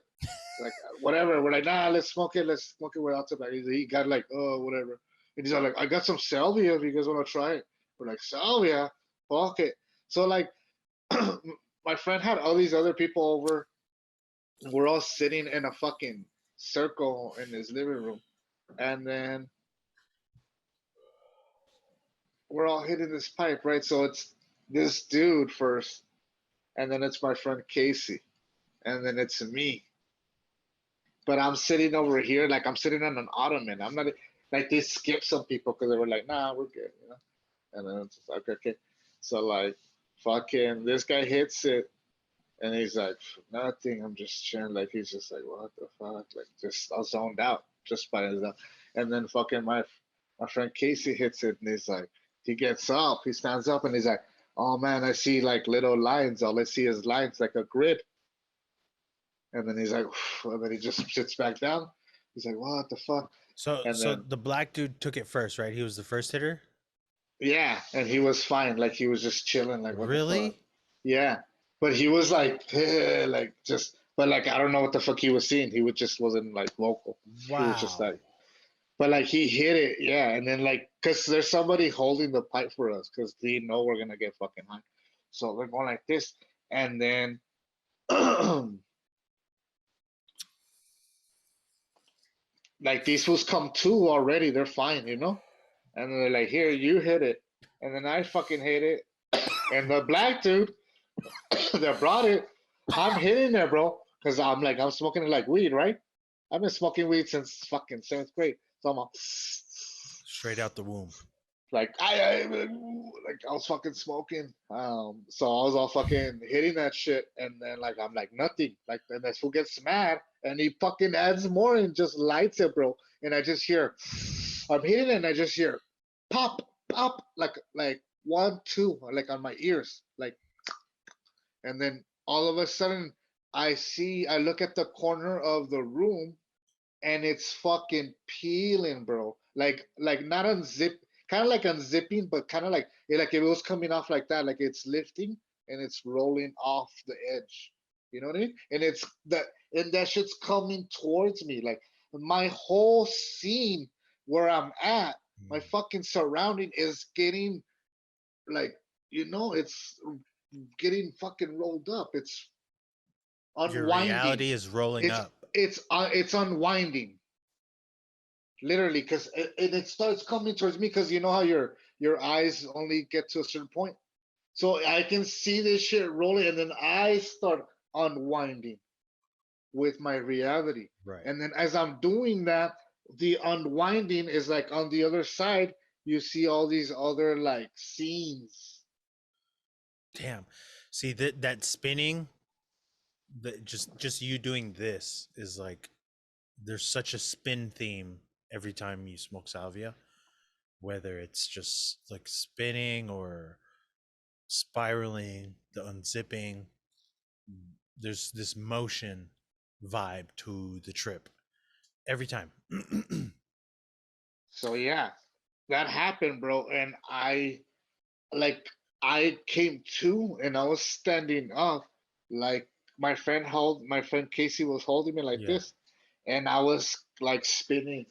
Like whatever. We're like, nah, let's smoke it. Let's smoke it without tobacco. He got like, oh, whatever. And he's like, I got some salvia if you guys want to try it. We're like, salvia, fuck it. So like, my friend had all these other people over. And we're all sitting in a fucking circle in his living room, and then we're all hitting this pipe, right? So it's this dude first, and then it's my friend Casey, and then it's me. But I'm sitting over here, like I'm sitting on an ottoman. I'm not like they skip some people because they were like, nah, we're good, you know. And then it's just like, okay. So like, fucking, this guy hits it, and he's like, nothing. I'm just chilling. Like he's just like, what the fuck? Like just I zoned out just by himself. And then fucking my friend Casey hits it, and he's like, he gets up, he stands up, and he's like, oh man, I see like little lines. All I see is lines like a grid. And then he's like, and then he just sits back down. He's like, what the fuck? So And then the black dude took it first, right? He was the first hitter? yeah, and he was fine. Like he was just chilling. Like what the Really? fuck? Yeah, but he was like, like just, but like I don't know what the fuck he was seeing. He was just wasn't like vocal. He was just Wow. like, but like he hit it, yeah. And then like, cause there's somebody holding the pipe for us, cause they know we're gonna get fucking high. So they're going like this, and then like these fools come too already. They're fine, you know. And then they're like, here, you hit it, and then I fucking hit it, and the black dude that brought it, I'm hitting there, bro, because I'm smoking it like weed, right? I've been smoking weed since fucking seventh grade. So I'm like, Straight out the womb. Like I was fucking smoking. So I was all fucking hitting that shit, and then like I'm like nothing. Like then this fool gets mad, and he fucking adds more and just lights it, bro. And I just hear, I'm hitting it, and I just hear, pop, pop, like 1, 2, like on my ears, like, and then all of a sudden I look at the corner of the room, and it's fucking peeling, bro. Like not unzip, kind of like unzipping, but kind of like if it was coming off like that, like it's lifting and it's rolling off the edge. You know what I mean? And that shit's coming towards me. Like my whole scene where I'm at, my fucking surrounding is getting like, it's getting fucking rolled up. It's Your unwinding. reality is rolling It's up. it's unwinding, literally, because it starts coming towards me, because you know how your eyes only get to a certain point. So I can see this shit rolling, and then I start unwinding with my reality. Right. And then as I'm doing that, the unwinding is like on the other side. You see all these other like scenes. Damn. See that spinning, that just you doing this is like, there's such a spin theme every time you smoke salvia, whether it's just like spinning or spiraling, the unzipping. There's this motion vibe to the trip every time. So yeah, that happened, bro. And like I came to, and I was standing up, like my friend Casey was holding me like Yeah. this, and I was like spinning,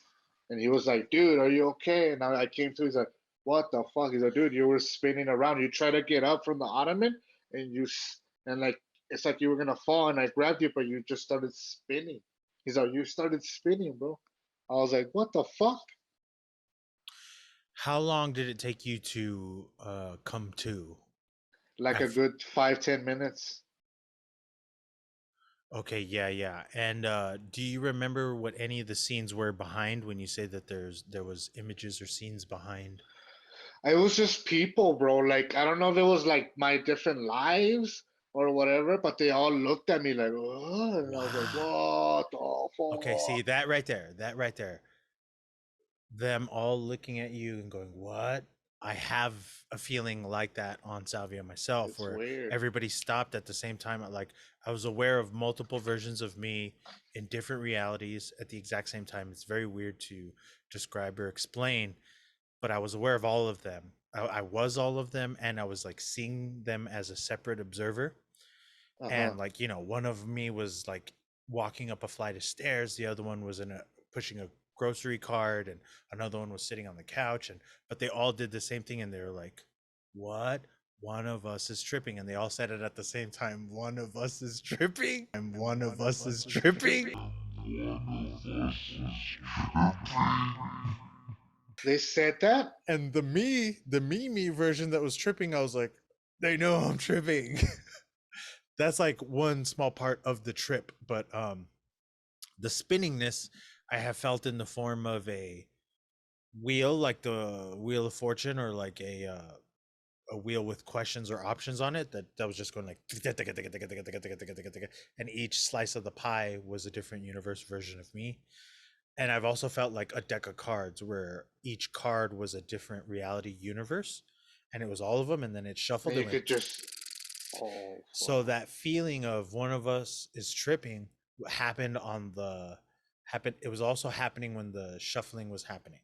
and he was like, "Dude, are you okay?" And I came to, he's like, "What the fuck?" He's like, "Dude, you were spinning around. You tried to get up from the ottoman, and and like it's like you were gonna fall, and I grabbed you, but you just started spinning." He's like, "You started spinning, bro." I was like, "What the fuck?" How long did it take you to come to? Like a good 5-10 minutes. Okay, yeah. And do you remember what any of the scenes were behind when you say that there was images or scenes behind? It was just people, bro. Like I don't know if it was like my different lives or whatever, but they all looked at me like, "Ugh," and I was like, Wow. "What the Okay, see fuck?" that right there. Them all looking at you and going, "What?" I have a feeling like that on Salvia myself, It's where weird. everybody stopped at the same time. I was aware of multiple versions of me in different realities at the exact same time. It's very weird to describe or explain, but I was aware of all of them. I was all of them, and I was like seeing them as a separate observer. Uh-huh. And like, one of me was like walking up a flight of stairs, the other one was pushing a grocery cart, and another one was sitting on the couch, and but they all did the same thing, and they were like, "What? One of us is tripping." And they all said it at the same time, "One of us is tripping, and one of us is tripping." They said that? And the me version that was tripping, I was like, "They know I'm tripping." That's like one small part of the trip, but the spinningness I have felt in the form of a wheel, like the Wheel of Fortune, or like a wheel with questions or options on it, that was just going like, and each slice of the pie was a different universe version of me. And I've also felt like a deck of cards where each card was a different reality universe, and it was all of them, and then it shuffled And and you went. could just, oh So fuck. that feeling of one of us is tripping happened on the happened. It was also happening when the shuffling was happening,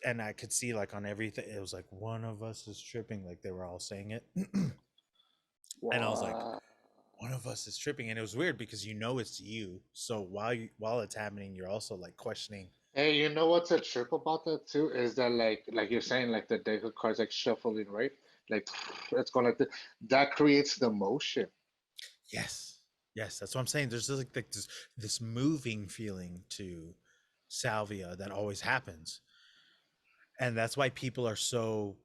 and I could see like on everything, it was like one of us is tripping, like they were all saying it. And I was like, What? one of us is tripping, and it was weird because it's you. So while it's happening, you're also like questioning. Hey, you know what's a trip about that too? Is that like you're saying, like the deck of cards like shuffling, right? Like it's going like that creates the motion. Yes, that's what I'm saying. There's just like this moving feeling to salvia that always happens, and that's why people are so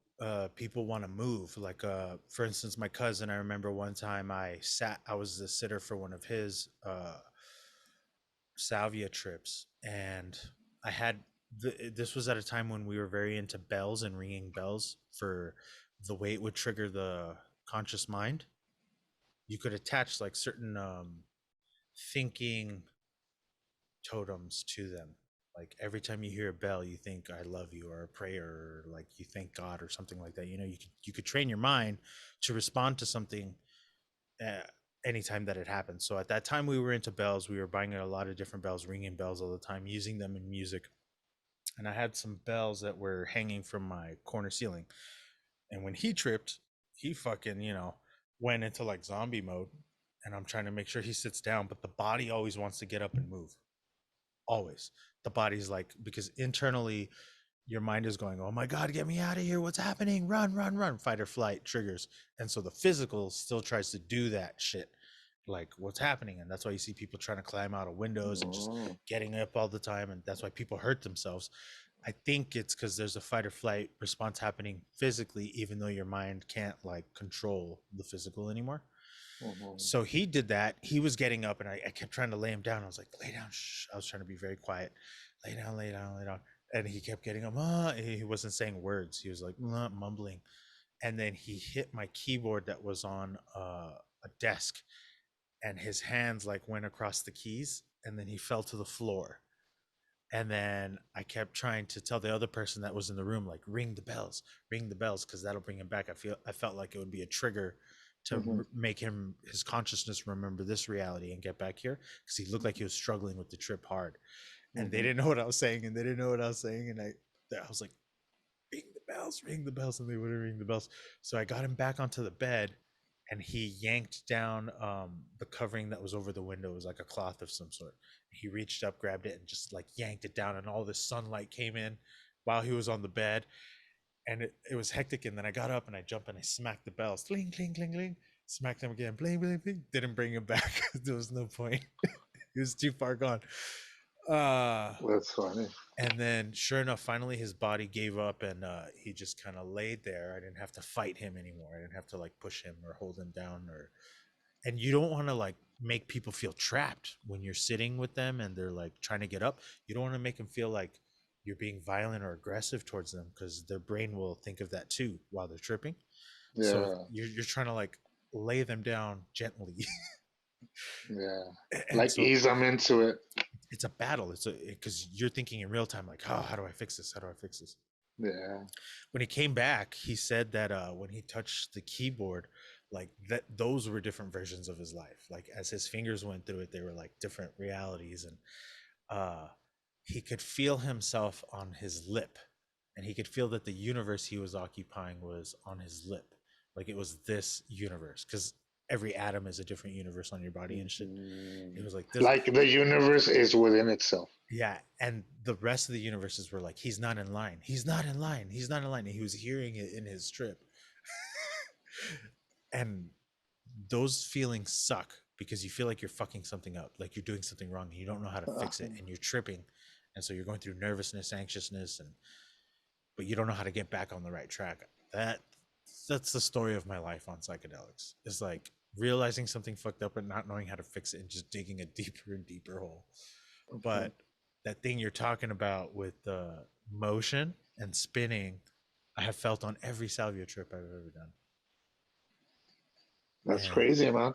people want to move. Like for instance, my cousin, I remember one time I was the sitter for one of his salvia trips, and I had this was at a time when we were very into bells and ringing bells for the way it would trigger the conscious mind. You could attach like certain thinking totems to them. Like every time you hear a bell, you think "I love you" or a prayer, or like you thank God or something like that. You could train your mind to respond to something uh, anytime that it happens. So at that time, we were into bells. We were buying a lot of different bells, ringing bells all the time, using them in music. And I had some bells that were hanging from my corner ceiling. And when he tripped, he fucking went into like zombie mode. And I'm trying to make sure he sits down, but the body always wants to get up and move. Always. The body's like, because internally your mind is going, "Oh my God, get me out of here. What's happening? Run, run, run." Fight or flight triggers. And so the physical still tries to do that shit. Like, what's happening? And that's why you see people trying to climb out of windows and just getting up all the time. And that's why people hurt themselves. I think it's because there's a fight or flight response happening physically, even though your mind can't like control the physical anymore. So he did that. He was getting up, and I kept trying to lay him down. I was like, "Lay down." Shh. I was trying to be very quiet. Lay down, lay down, lay down. And he kept getting up. He wasn't saying words. He was like mumbling. And then he hit my keyboard that was on a desk, and his hands like went across the keys, and then he fell to the floor. And then I kept trying to tell the other person that was in the room, like, ring the bells, because that'll bring him back. I felt like it would be a trigger to make his consciousness remember this reality and get back here, because he looked like he was struggling with the trip hard. And they didn't know what I was saying, and I was like, ring the bells, and they wouldn't ring the bells. So I got him back onto the bed, and he yanked down the covering that was over the window. It was like a cloth of some sort. He reached up, grabbed it, and just like yanked it down, and all this sunlight came in while he was on the bed. And it was hectic. And then I got up and I jumped and I smacked the bells. Cling, cling, cling, cling. Smacked them again. Bling, bling, bling. Didn't bring him back. There was no point. He was too far gone. That's funny. And then sure enough, finally his body gave up, and he just kind of laid there. I didn't have to fight him anymore. I didn't have to like push him or hold him down. And you don't want to like make people feel trapped when you're sitting with them and they're like trying to get up. You don't want to make them feel like you're being violent or aggressive towards them, because their brain will think of that too while they're tripping. Yeah. So you're trying to like lay them down gently. Yeah. And Like so ease them into it. it's a battle. Because you're thinking in real time, like, oh, how do I fix this? How do I fix this? Yeah. When he came back, he said that when he touched the keyboard, like that, those were different versions of his life. Like as his fingers went through it, they were like different realities, and he could feel himself on his lip, and he could feel that the universe he was occupying was on his lip, like it was this universe, because every atom is a different universe on your body and shit. It was like this, Like the universe is within itself. yeah. And the rest of the universes were like, he's not in line, he's not in line, he's not in line. And he was hearing it in his trip. And those feelings suck, because you feel like you're fucking something up, like you're doing something wrong, and you don't know how to fix it, and you're tripping. And so you're going through nervousness, anxiousness, but you don't know how to get back on the right track. That's the story of my life on psychedelics. It's like realizing something fucked up and not knowing how to fix it, and just digging a deeper and deeper hole. But that thing you're talking about with the motion and spinning, I have felt on every salvia trip I've ever done. That's crazy, man.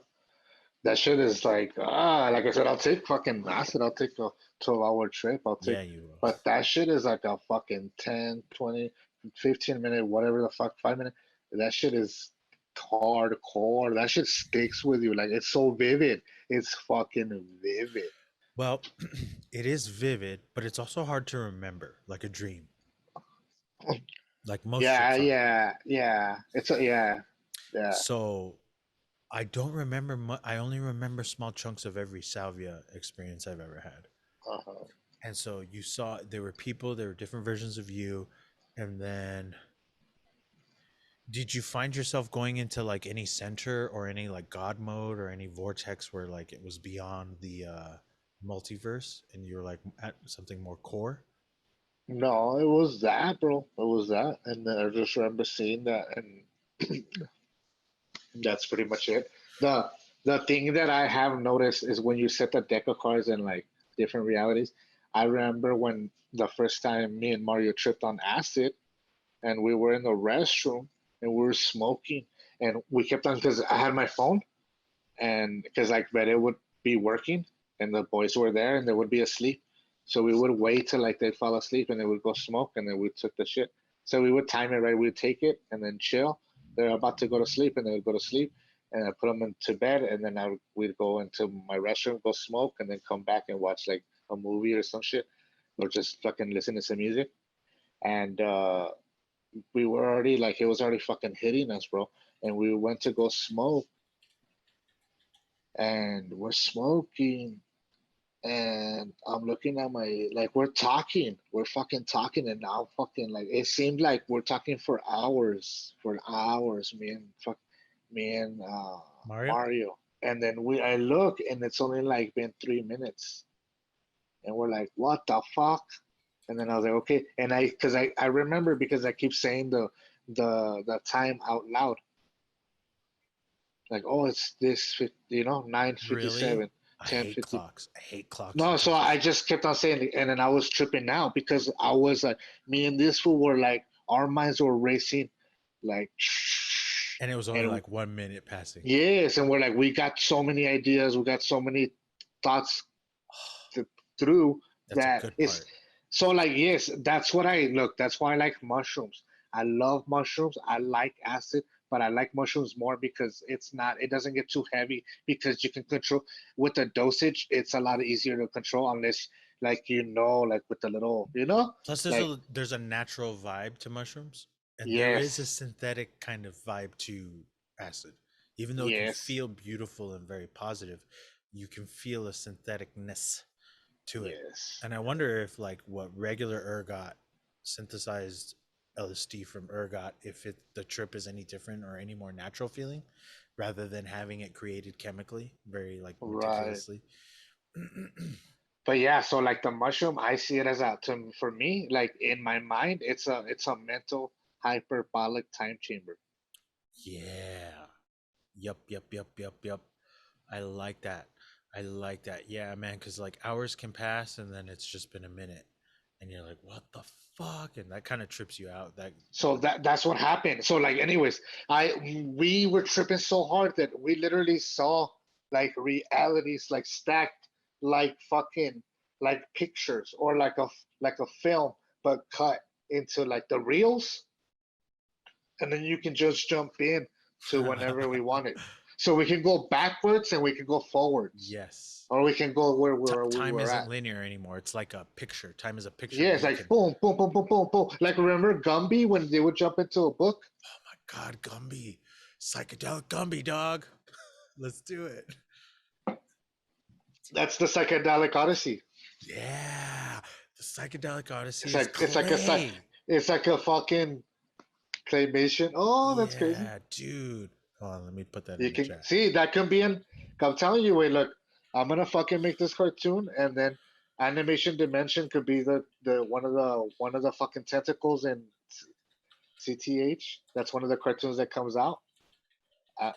That shit is like I said, I'll take fucking acid. I'll take a 12-hour trip. Yeah, you will. But that shit is like a fucking 10, 20, 15 minute, whatever the fuck, 5 minute. That shit is hardcore. That shit sticks with you. Like it's so vivid. It's fucking vivid. Well, it is vivid, but it's also hard to remember, like a dream. Like most. Yeah. It's yeah. So I don't remember I only remember small chunks of every salvia experience I've ever had. And so you saw there were people, there were different versions of you, and then did you find yourself going into like any center or any like God mode or any vortex where like it was beyond the multiverse and you were like at something more core? No, it was that, bro. It was that, and I just remember seeing that, and that's pretty much it. The thing that I have noticed is when you set the deck of cards in like different realities, I remember when the first time me and Mario tripped on acid, and we were in the restroom and we were smoking, and we kept on because I had my phone, and because like Reddit would be working, and the boys were there, and they would be asleep, so we would wait till like they fall asleep, and then we'd go smoke, and then we took the shit. So we would time it right. We'd take it and then chill. They're about to go to sleep, and they would go to sleep, and I put them into bed, and then we'd go into my restroom, go smoke, and then come back and watch like a movie or some shit, or just fucking listen to some music. And we were already like it was already fucking hitting us, bro. And we went to go smoke, and we're smoking, and I'm looking at my like we're fucking talking, and now fucking like it seemed like we're talking for hours, me and Mario? Mario, and then I look, and it's only like been 3 minutes, and we're like, what the fuck? And then I was like, okay, and because I remember because I keep saying the time out loud, like, oh, it's this, 9:57, Really? I hate 10:50. clocks. I hate clocks No, and so I times. just kept on saying it, and then I was tripping out because I was like, me and this fool were like, our minds were racing, like, And it was only and like 1 minute passing. yes, and we're like, we got so many ideas, we got so many thoughts through That's a that good it's part. so like yes, that's what I look. That's why I like mushrooms. I love mushrooms. I like acid, but I like mushrooms more because it doesn't get too heavy because you can control with the dosage. It's a lot easier to control unless like like with the little Plus, like there's a natural vibe to mushrooms, and there is a yes, synthetic kind of vibe to acid. Even though it can yes, feel beautiful and very positive, you can feel a syntheticness to it. yes. And I wonder if like what regular ergot synthesized LSD from ergot, if the trip is any different or any more natural feeling, rather than having it created chemically, very like Right. meticulously. But yeah, so like the mushroom, I see it as for me, like in my mind, it's a mental hyperbolic time chamber. Yeah. Yup, yup, yup, yup, yup. I like that. I like that. Yeah, man, because like hours can pass and then it's just been a minute. And you're like, what the fuck? And that kind of trips you out. That So that's what happened. So like, anyways, I we were tripping so hard that we literally saw like realities like stacked like fucking like pictures or like a film, but cut into like the reels, and then you can just jump in to whenever we wanted. So we can go backwards and we can go forwards, yes. or we can go where we Time were isn't at. linear anymore. It's like a picture. Time is a picture Yeah, that it's you like can. boom, boom, boom, boom, boom, boom. Like remember Gumby when they would jump into a book? Oh my God, Gumby. Psychedelic Gumby, dog. Let's do it. That's the psychedelic odyssey. Yeah. The Psychedelic Odyssey It's is like it's like a clay. it's like a fucking claymation. Oh, that's crazy. Yeah, dude. Hold on, let me put that You in the can chat. see that can be in. I'm telling you, wait, look, I'm gonna fucking make this cartoon, and then animation dimension could be the one of the fucking tentacles in CTH. That's one of the cartoons that comes out.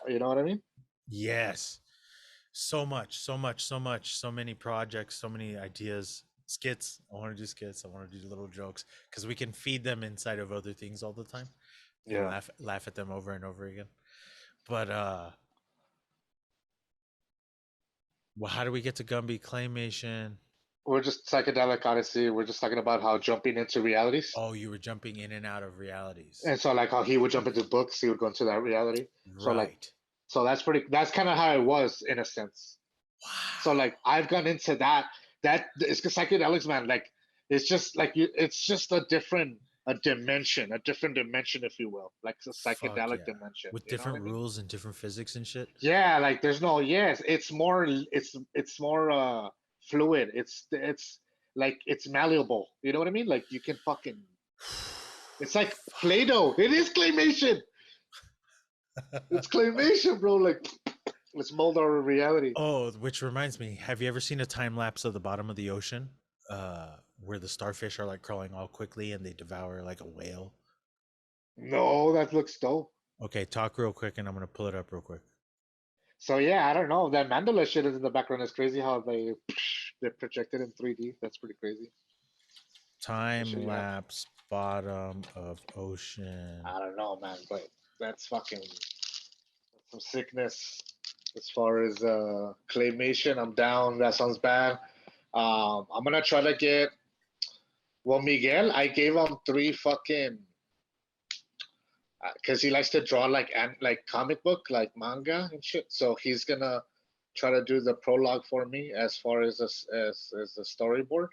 You know what I mean? Yes. So much, so much, so much, so many projects, so many ideas, skits. I want to do skits. I want to do little jokes because we can feed them inside of other things all the time and Yeah. laugh at them over and over again. But well, how do we get to Gumby claymation? We're just psychedelic odyssey. We're just talking about how jumping into realities. Oh, you were jumping in and out of realities. And so like how he would jump into books, he would go into that reality. So like Right. so that's kind of how it was in a sense. So Wow. like I've gone into that. That it's psychedelics, man. Like it's just like it's just a different dimension, if you will, like a Fuck psychedelic yeah. dimension. With You know what I different mean? rules and different physics and shit. Yeah, like there's no yes. It's more fluid. It's like it's malleable. You know what I mean? Like you can fucking. It's like Play-Doh. It is claymation. It's claymation, bro. Like let's mold our reality. Oh, which reminds me, have you ever seen a time lapse of the bottom of the ocean? Where the starfish are like crawling all quickly and they devour like a whale. No, that looks dope. Okay, talk real quick and I'm gonna pull it up real quick. So yeah, I don't know. That mandala shit is in the background. It's crazy how they projected in 3D. That's pretty crazy. Time lapse bottom of ocean. I don't know, man, but that's fucking some sickness. As far as claymation, I'm down. That sounds bad. I'm gonna try to get. Well, Miguel, I gave him 3 fucking because he likes to draw like comic book, like manga and shit. So he's gonna try to do the prologue for me as far as the storyboard.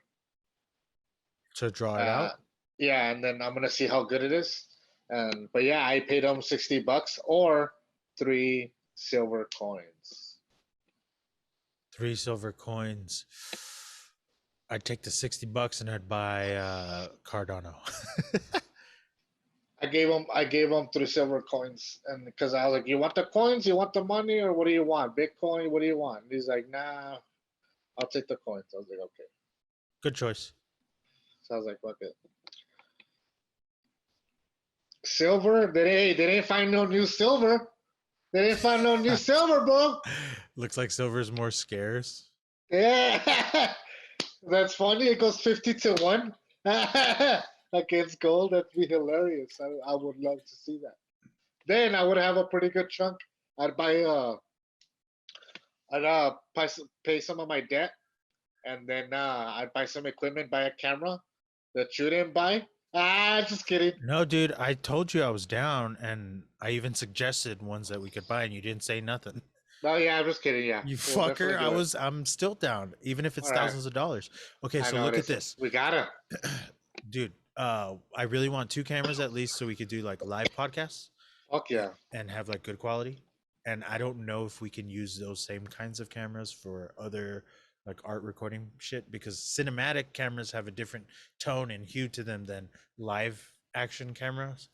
To draw it out. Yeah, and then I'm gonna see how good it is. But yeah, I paid him $60 or 3 silver coins. 3 silver coins. I'd take the $60 and I'd buy Cardano. I gave him 3 silver coins, and because I was like, "You want the coins? You want the money, or what do you want? Bitcoin? What do you want?" And he's like, "Nah, I'll take the coins." I was like, "Okay." Good choice. So I was like, "Fuck it." Silver? They didn't find no new silver. They didn't find no new silver, bro. Looks like silver is more scarce. Yeah, that's funny. It goes 50-1 against gold. That'd be hilarious. I would love to see that. Then I would have a pretty good chunk. I'd buy I'd pay some of my debt, and then I'd buy some equipment, buy a camera that you didn't buy. Just kidding. No, dude, I told you I was down, and I even suggested ones that we could buy, and you didn't say nothing. No, yeah, I'm just kidding. Yeah, You we'll fucker. I'm still down, even if it's All right. thousands of dollars. Okay, so look at this. We gotta. Dude, I really want 2 cameras at least so we could do like live podcasts. Fuck yeah. And have like good quality. And I don't know if we can use those same kinds of cameras for other like art recording shit, because cinematic cameras have a different tone and hue to them than live action cameras.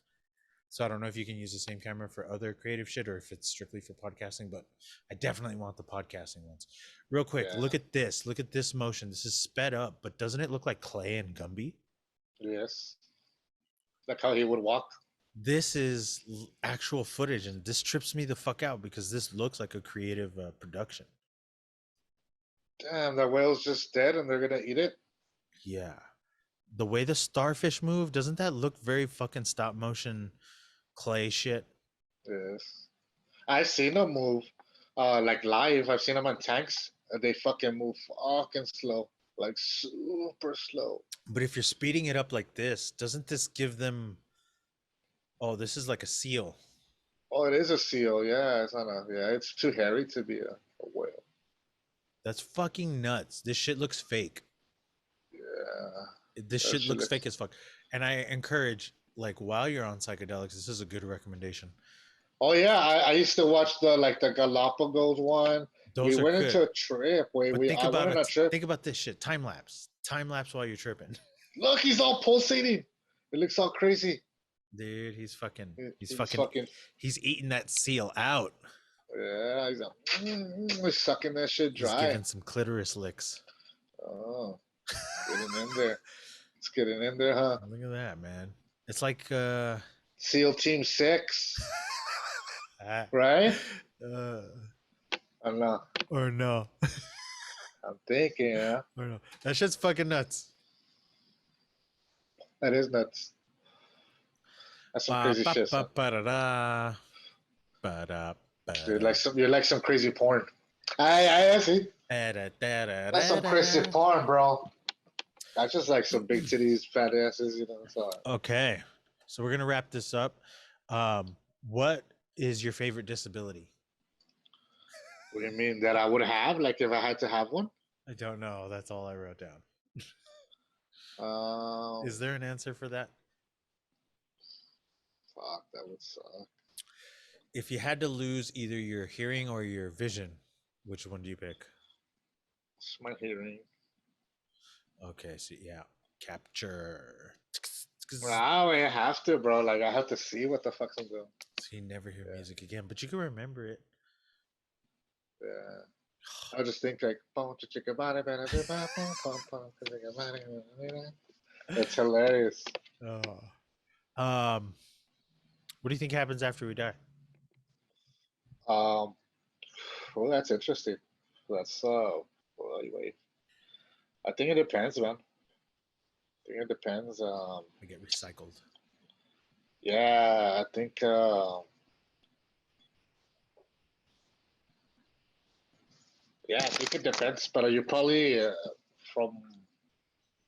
So I don't know if you can use the same camera for other creative shit or if it's strictly for podcasting, but I definitely want the podcasting ones. Real quick, look at this. Look at this motion. This is sped up, but doesn't it look like Clay and Gumby? Yes. Like how he would walk. This is actual footage, and this trips me the fuck out because this looks like a creative production. Damn, that whale's just dead and they're gonna eat it? Yeah. The way the starfish move, doesn't that look very fucking stop motion clay shit? Yes. I've seen them move like live. I've seen them on tanks. They fucking move fucking slow. Like super slow. But if you're speeding it up like this, doesn't this give them... Oh, this is like a seal. Oh, it is a seal. Yeah, it's not a... Yeah, it's too hairy to be a whale. That's fucking nuts. This shit looks fake. Yeah. This shit looks fake as fuck. And I encourage, like, while you're on psychedelics, this is a good recommendation. Oh yeah, I used to watch the Galapagos one. Those we went into a trip. I went on a trip. Think about this shit. Time lapse while you're tripping. Look, he's all pulsating. It looks all crazy. Dude, he's eating that seal out. Yeah, he's sucking that shit dry. He's giving some clitoris licks. Oh, getting in there. It's getting in there, huh? Look at that, man. It's like SEAL Team 6. Right? I don't know. Or no. I'm thinking, yeah. Or no. That shit's fucking nuts. That is nuts. That's some crazy shit. You're like some crazy porn. I see. That's some crazy porn, bro. I just like some big titties, fat asses, you know. So. Okay, so we're gonna wrap this up. What is your favorite disability? What do you mean that I would have? Like if I had to have one? I don't know. That's all I wrote down. Is there an answer for that? Fuck, that would suck. If you had to lose either your hearing or your vision, which one do you pick? It's my hearing. Okay, so yeah, capture. Wow, I have to, bro. Like I have to see what the fuck's I'm doing. So you never hear music again, but you can remember it. Yeah. I just think like, that's hilarious. Oh. What do you think happens after we die? Well, cool. That's interesting. That's well, anyway. I think it depends, man. I think it depends. I get recycled. Yeah, I think. Yeah, I think it depends, but you probably from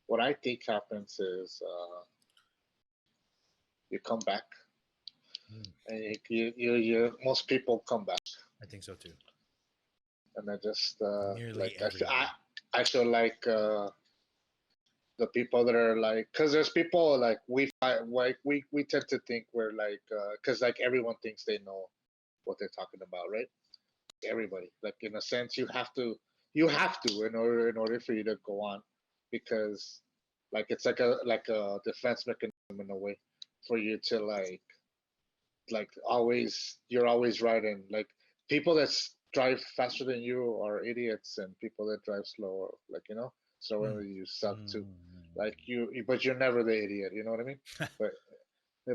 what I think happens is you come back, and most people come back, I think so too. and I just Nearly like everyone. I feel like the people that are like, because there's people like we tend to think we're like because like everyone thinks they know what they're talking about, right? Everybody, like in a sense, you have to in order for you to go on, because like it's like a defense mechanism in a way for you to like always you're always right, and like people that drive faster than you are idiots, and people that drive slower, like slower than you suck too. Like but you're never the idiot, you know what I mean?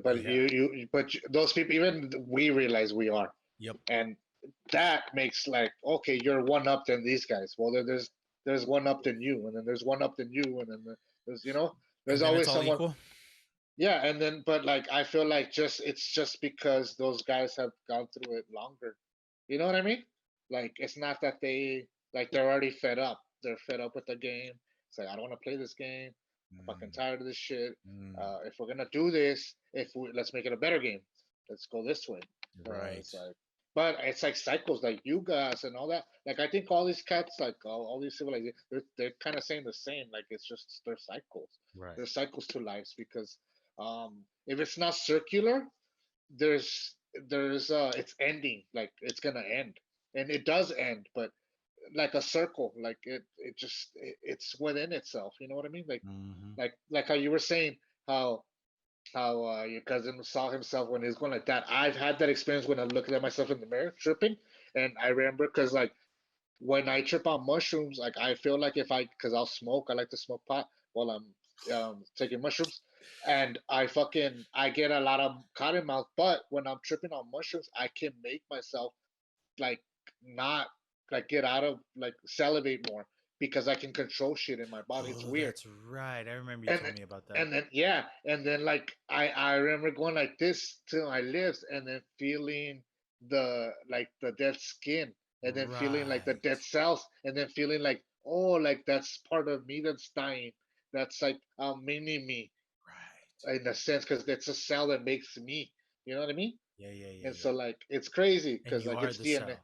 But Yeah. those people, even we realize we are, Yep. and that makes like, okay, you're one up than these guys. Well, there's one up than you, and then there's one up than you, and then there's there's And then it's always all someone. equal. Yeah, and then but like I feel like it's just because those guys have gone through it longer. You know what I mean? Like it's not that they're already fed up. They're fed up with the game. It's like, I don't want to play this game. I'm fucking tired of this shit. If we're gonna do this, let's make it a better game. Let's go this way. Right. It's like, but it's like cycles, like you guys and all that. Like I think all these cats, like all these civilizations, they're kind of saying the same. Like it's just their cycles. Right. There's cycles to lives, because if it's not circular, there's it's ending. Like it's gonna end, and it does end, but like a circle, like it's within itself. You know what I mean? Like how you were saying, how your cousin saw himself when he's going like that. I've had that experience when I'm looking at myself in the mirror tripping, and I remember because like when I trip on mushrooms, like I feel like because I'll smoke. I like to smoke pot while I'm taking mushrooms, and I get a lot of cotton mouth. But when I'm tripping on mushrooms, I can make myself like not like get out of like salivate more, because I can control shit in my body. It's Oh, weird. that's right. I remember you And told me about that. and then yeah, and then like I remember going like this to my lips, and then feeling the dead skin, and then feeling like the Right. dead cells, and then feeling like, oh, like that's part of me that's dying. That's like a mini me Right. in a sense, because it's a cell that makes me. You know what I mean? Yeah, yeah, yeah, And yeah. so like it's crazy And because you like are it's the DNA. cell.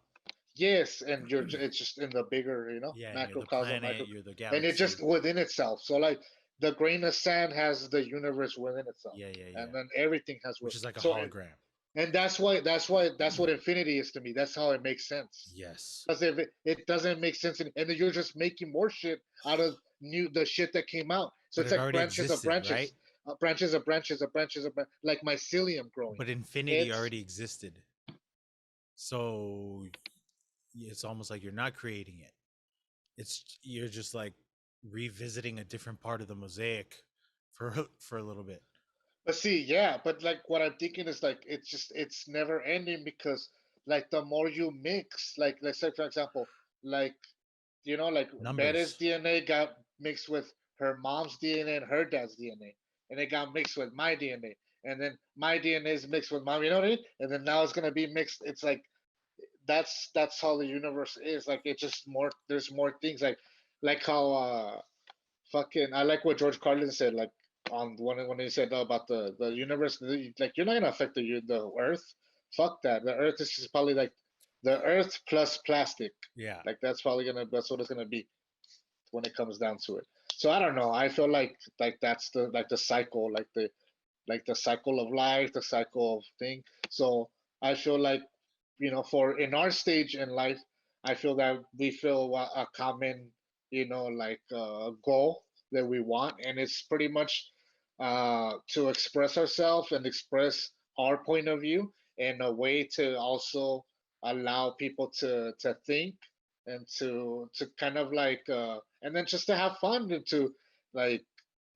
Yes, and it's just in the bigger, Yeah, and you're the macrocosm, planet, micro, you're the and it galaxy. just within itself. So like the grain of sand has the universe within itself, Yeah, yeah, and yeah. then everything has Which is like a so, hologram. and that's what infinity is to me. That's how it makes sense. Yes. Because if it doesn't make sense, and then you're just making more shit out of the shit that came out. So But it's it like already branches of existed, right? branches, branches of branches of branches of like mycelium growing. But infinity It's already existed. So it's almost like you're not creating it. You're just like revisiting a different part of the mosaic for a little bit. But see, yeah, but like what I'm thinking is like it's never ending, because like the more you mix, like let's say for example, like like Betty's Numbers. DNA got mixed with her mom's DNA and her dad's DNA, and it got mixed with my DNA, and then my DNA is mixed with mom, you know what I mean? And then now it's gonna be mixed. It's like that's how the universe is. Like it's just more. There's more things like how fucking I like what George Carlin said, like on when he said about the universe, like you're not gonna affect the Earth. Fuck that. The Earth is just probably like the Earth plus plastic. Yeah. Like that's what it's gonna be when it comes down to it. So I don't know. I feel like that's the cycle, like the cycle of life, the cycle of thing. So I feel like for in our stage in life, I feel that we feel a common like goal that we want, and it's pretty much to express ourselves and express our point of view in a way to also allow people to think, and to kind of like and then just to have fun, and to like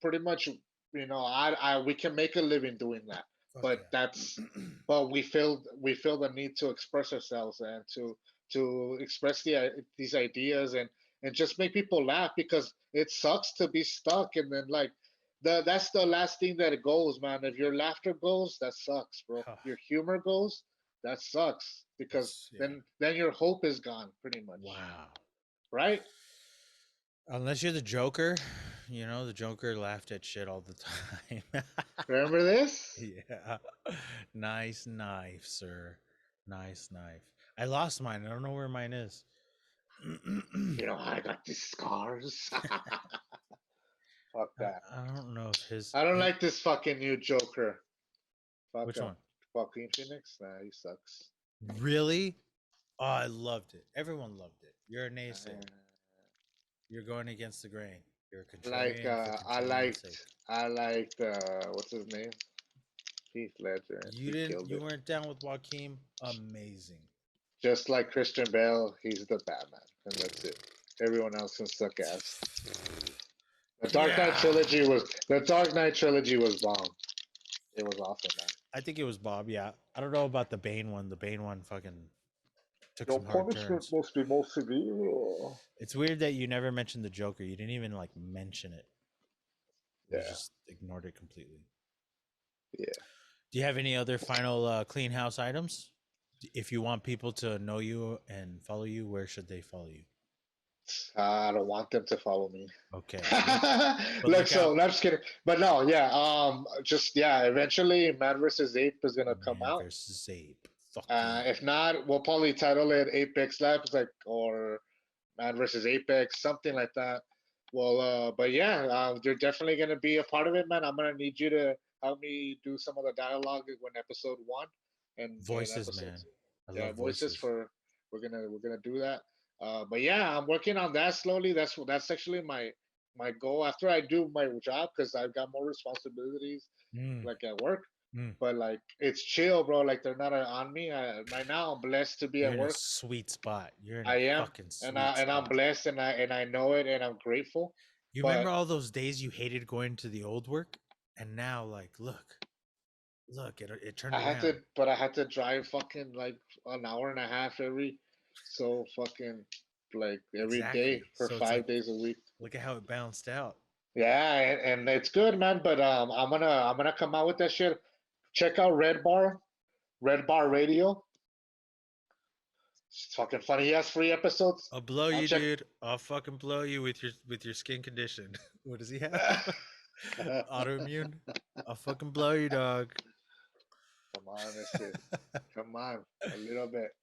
pretty much I we can make a living doing that. but that's but we feel the need to express ourselves and to express these ideas and just make people laugh because it sucks to be stuck and then like that's the last thing that it goes, man. If your laughter goes, that sucks, bro. Your humor goes, that sucks because then your hope is gone, pretty much. Wow. Right? Unless you're the Joker, you know, the Joker laughed at shit all the time. Remember this? Yeah. Nice knife, sir. Nice knife. I lost mine. I don't know where mine is. You know, I got these scars. Fuck that. I don't know if his. I don't like this fucking new Joker. Fuck Which him. one? Joaquin Phoenix? Nah, he sucks. Really? Oh, I loved it. Everyone loved it. You're a naysayer. You're going against the grain. You're a contrarian. I liked what's his name? Heath Ledger. You weren't down with Joaquin? Amazing. Just like Christian Bale, he's the Batman, and that's it. Everyone else can suck ass. The Dark Knight trilogy was bomb. It was awesome, man. I think it was Bob. Yeah, I don't know about the Bane one. The Bane one fucking took some hard turns. Must be more severe. It's weird that you never mentioned the Joker. You didn't even like mention it. You just ignored it completely. Yeah. Do you have any other final clean house items? If you want people to know you and follow you, where should they follow you? I don't want them to follow me. Okay. Look, so I'm just kidding. But no, eventually Man vs. Ape is gonna come out. Man vs. Ape. If not, we'll probably title it Apex Labs, or Man vs. Apex, something like that. Well, but yeah, you're definitely gonna be a part of it, man. I'm gonna need you to help me do some of the dialogue when episode 1 and voices, man. Yeah, voices for we're gonna do that. But yeah, I'm working on that slowly. That's actually my goal after I do my job because I've got more responsibilities like at work. But like it's chill, bro. Like they're not on me. Right now I'm blessed to be You're at in work. A sweet spot. You're in I a am, fucking sweet and I'm blessed, and I know it, and I'm grateful. You remember all those days you hated going to the old work, and now like look, it turned around. I had to drive fucking like an hour and a half every day for so 5 days a week. Look at how it balanced out. Yeah, and it's good, man. But I'm gonna come out with that shit. Check out Redbar Radio. It's fucking funny. He has 3 episodes. I'll blow you, dude. I'll fucking blow you with your skin condition. What does he have? Autoimmune. I'll fucking blow you, dog. Come on, this shit. Come on, a little bit.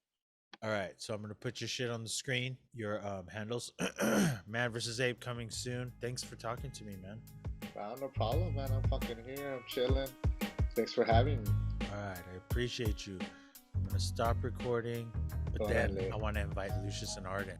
All right, so I'm gonna put your shit on the screen. Your handles. Man vs. Ape coming soon. Thanks for talking to me, man. No problem, man. I'm fucking here. I'm chilling. Thanks for having me. All right, I appreciate you. I'm gonna stop recording, but then I want to invite Lucius and Arden.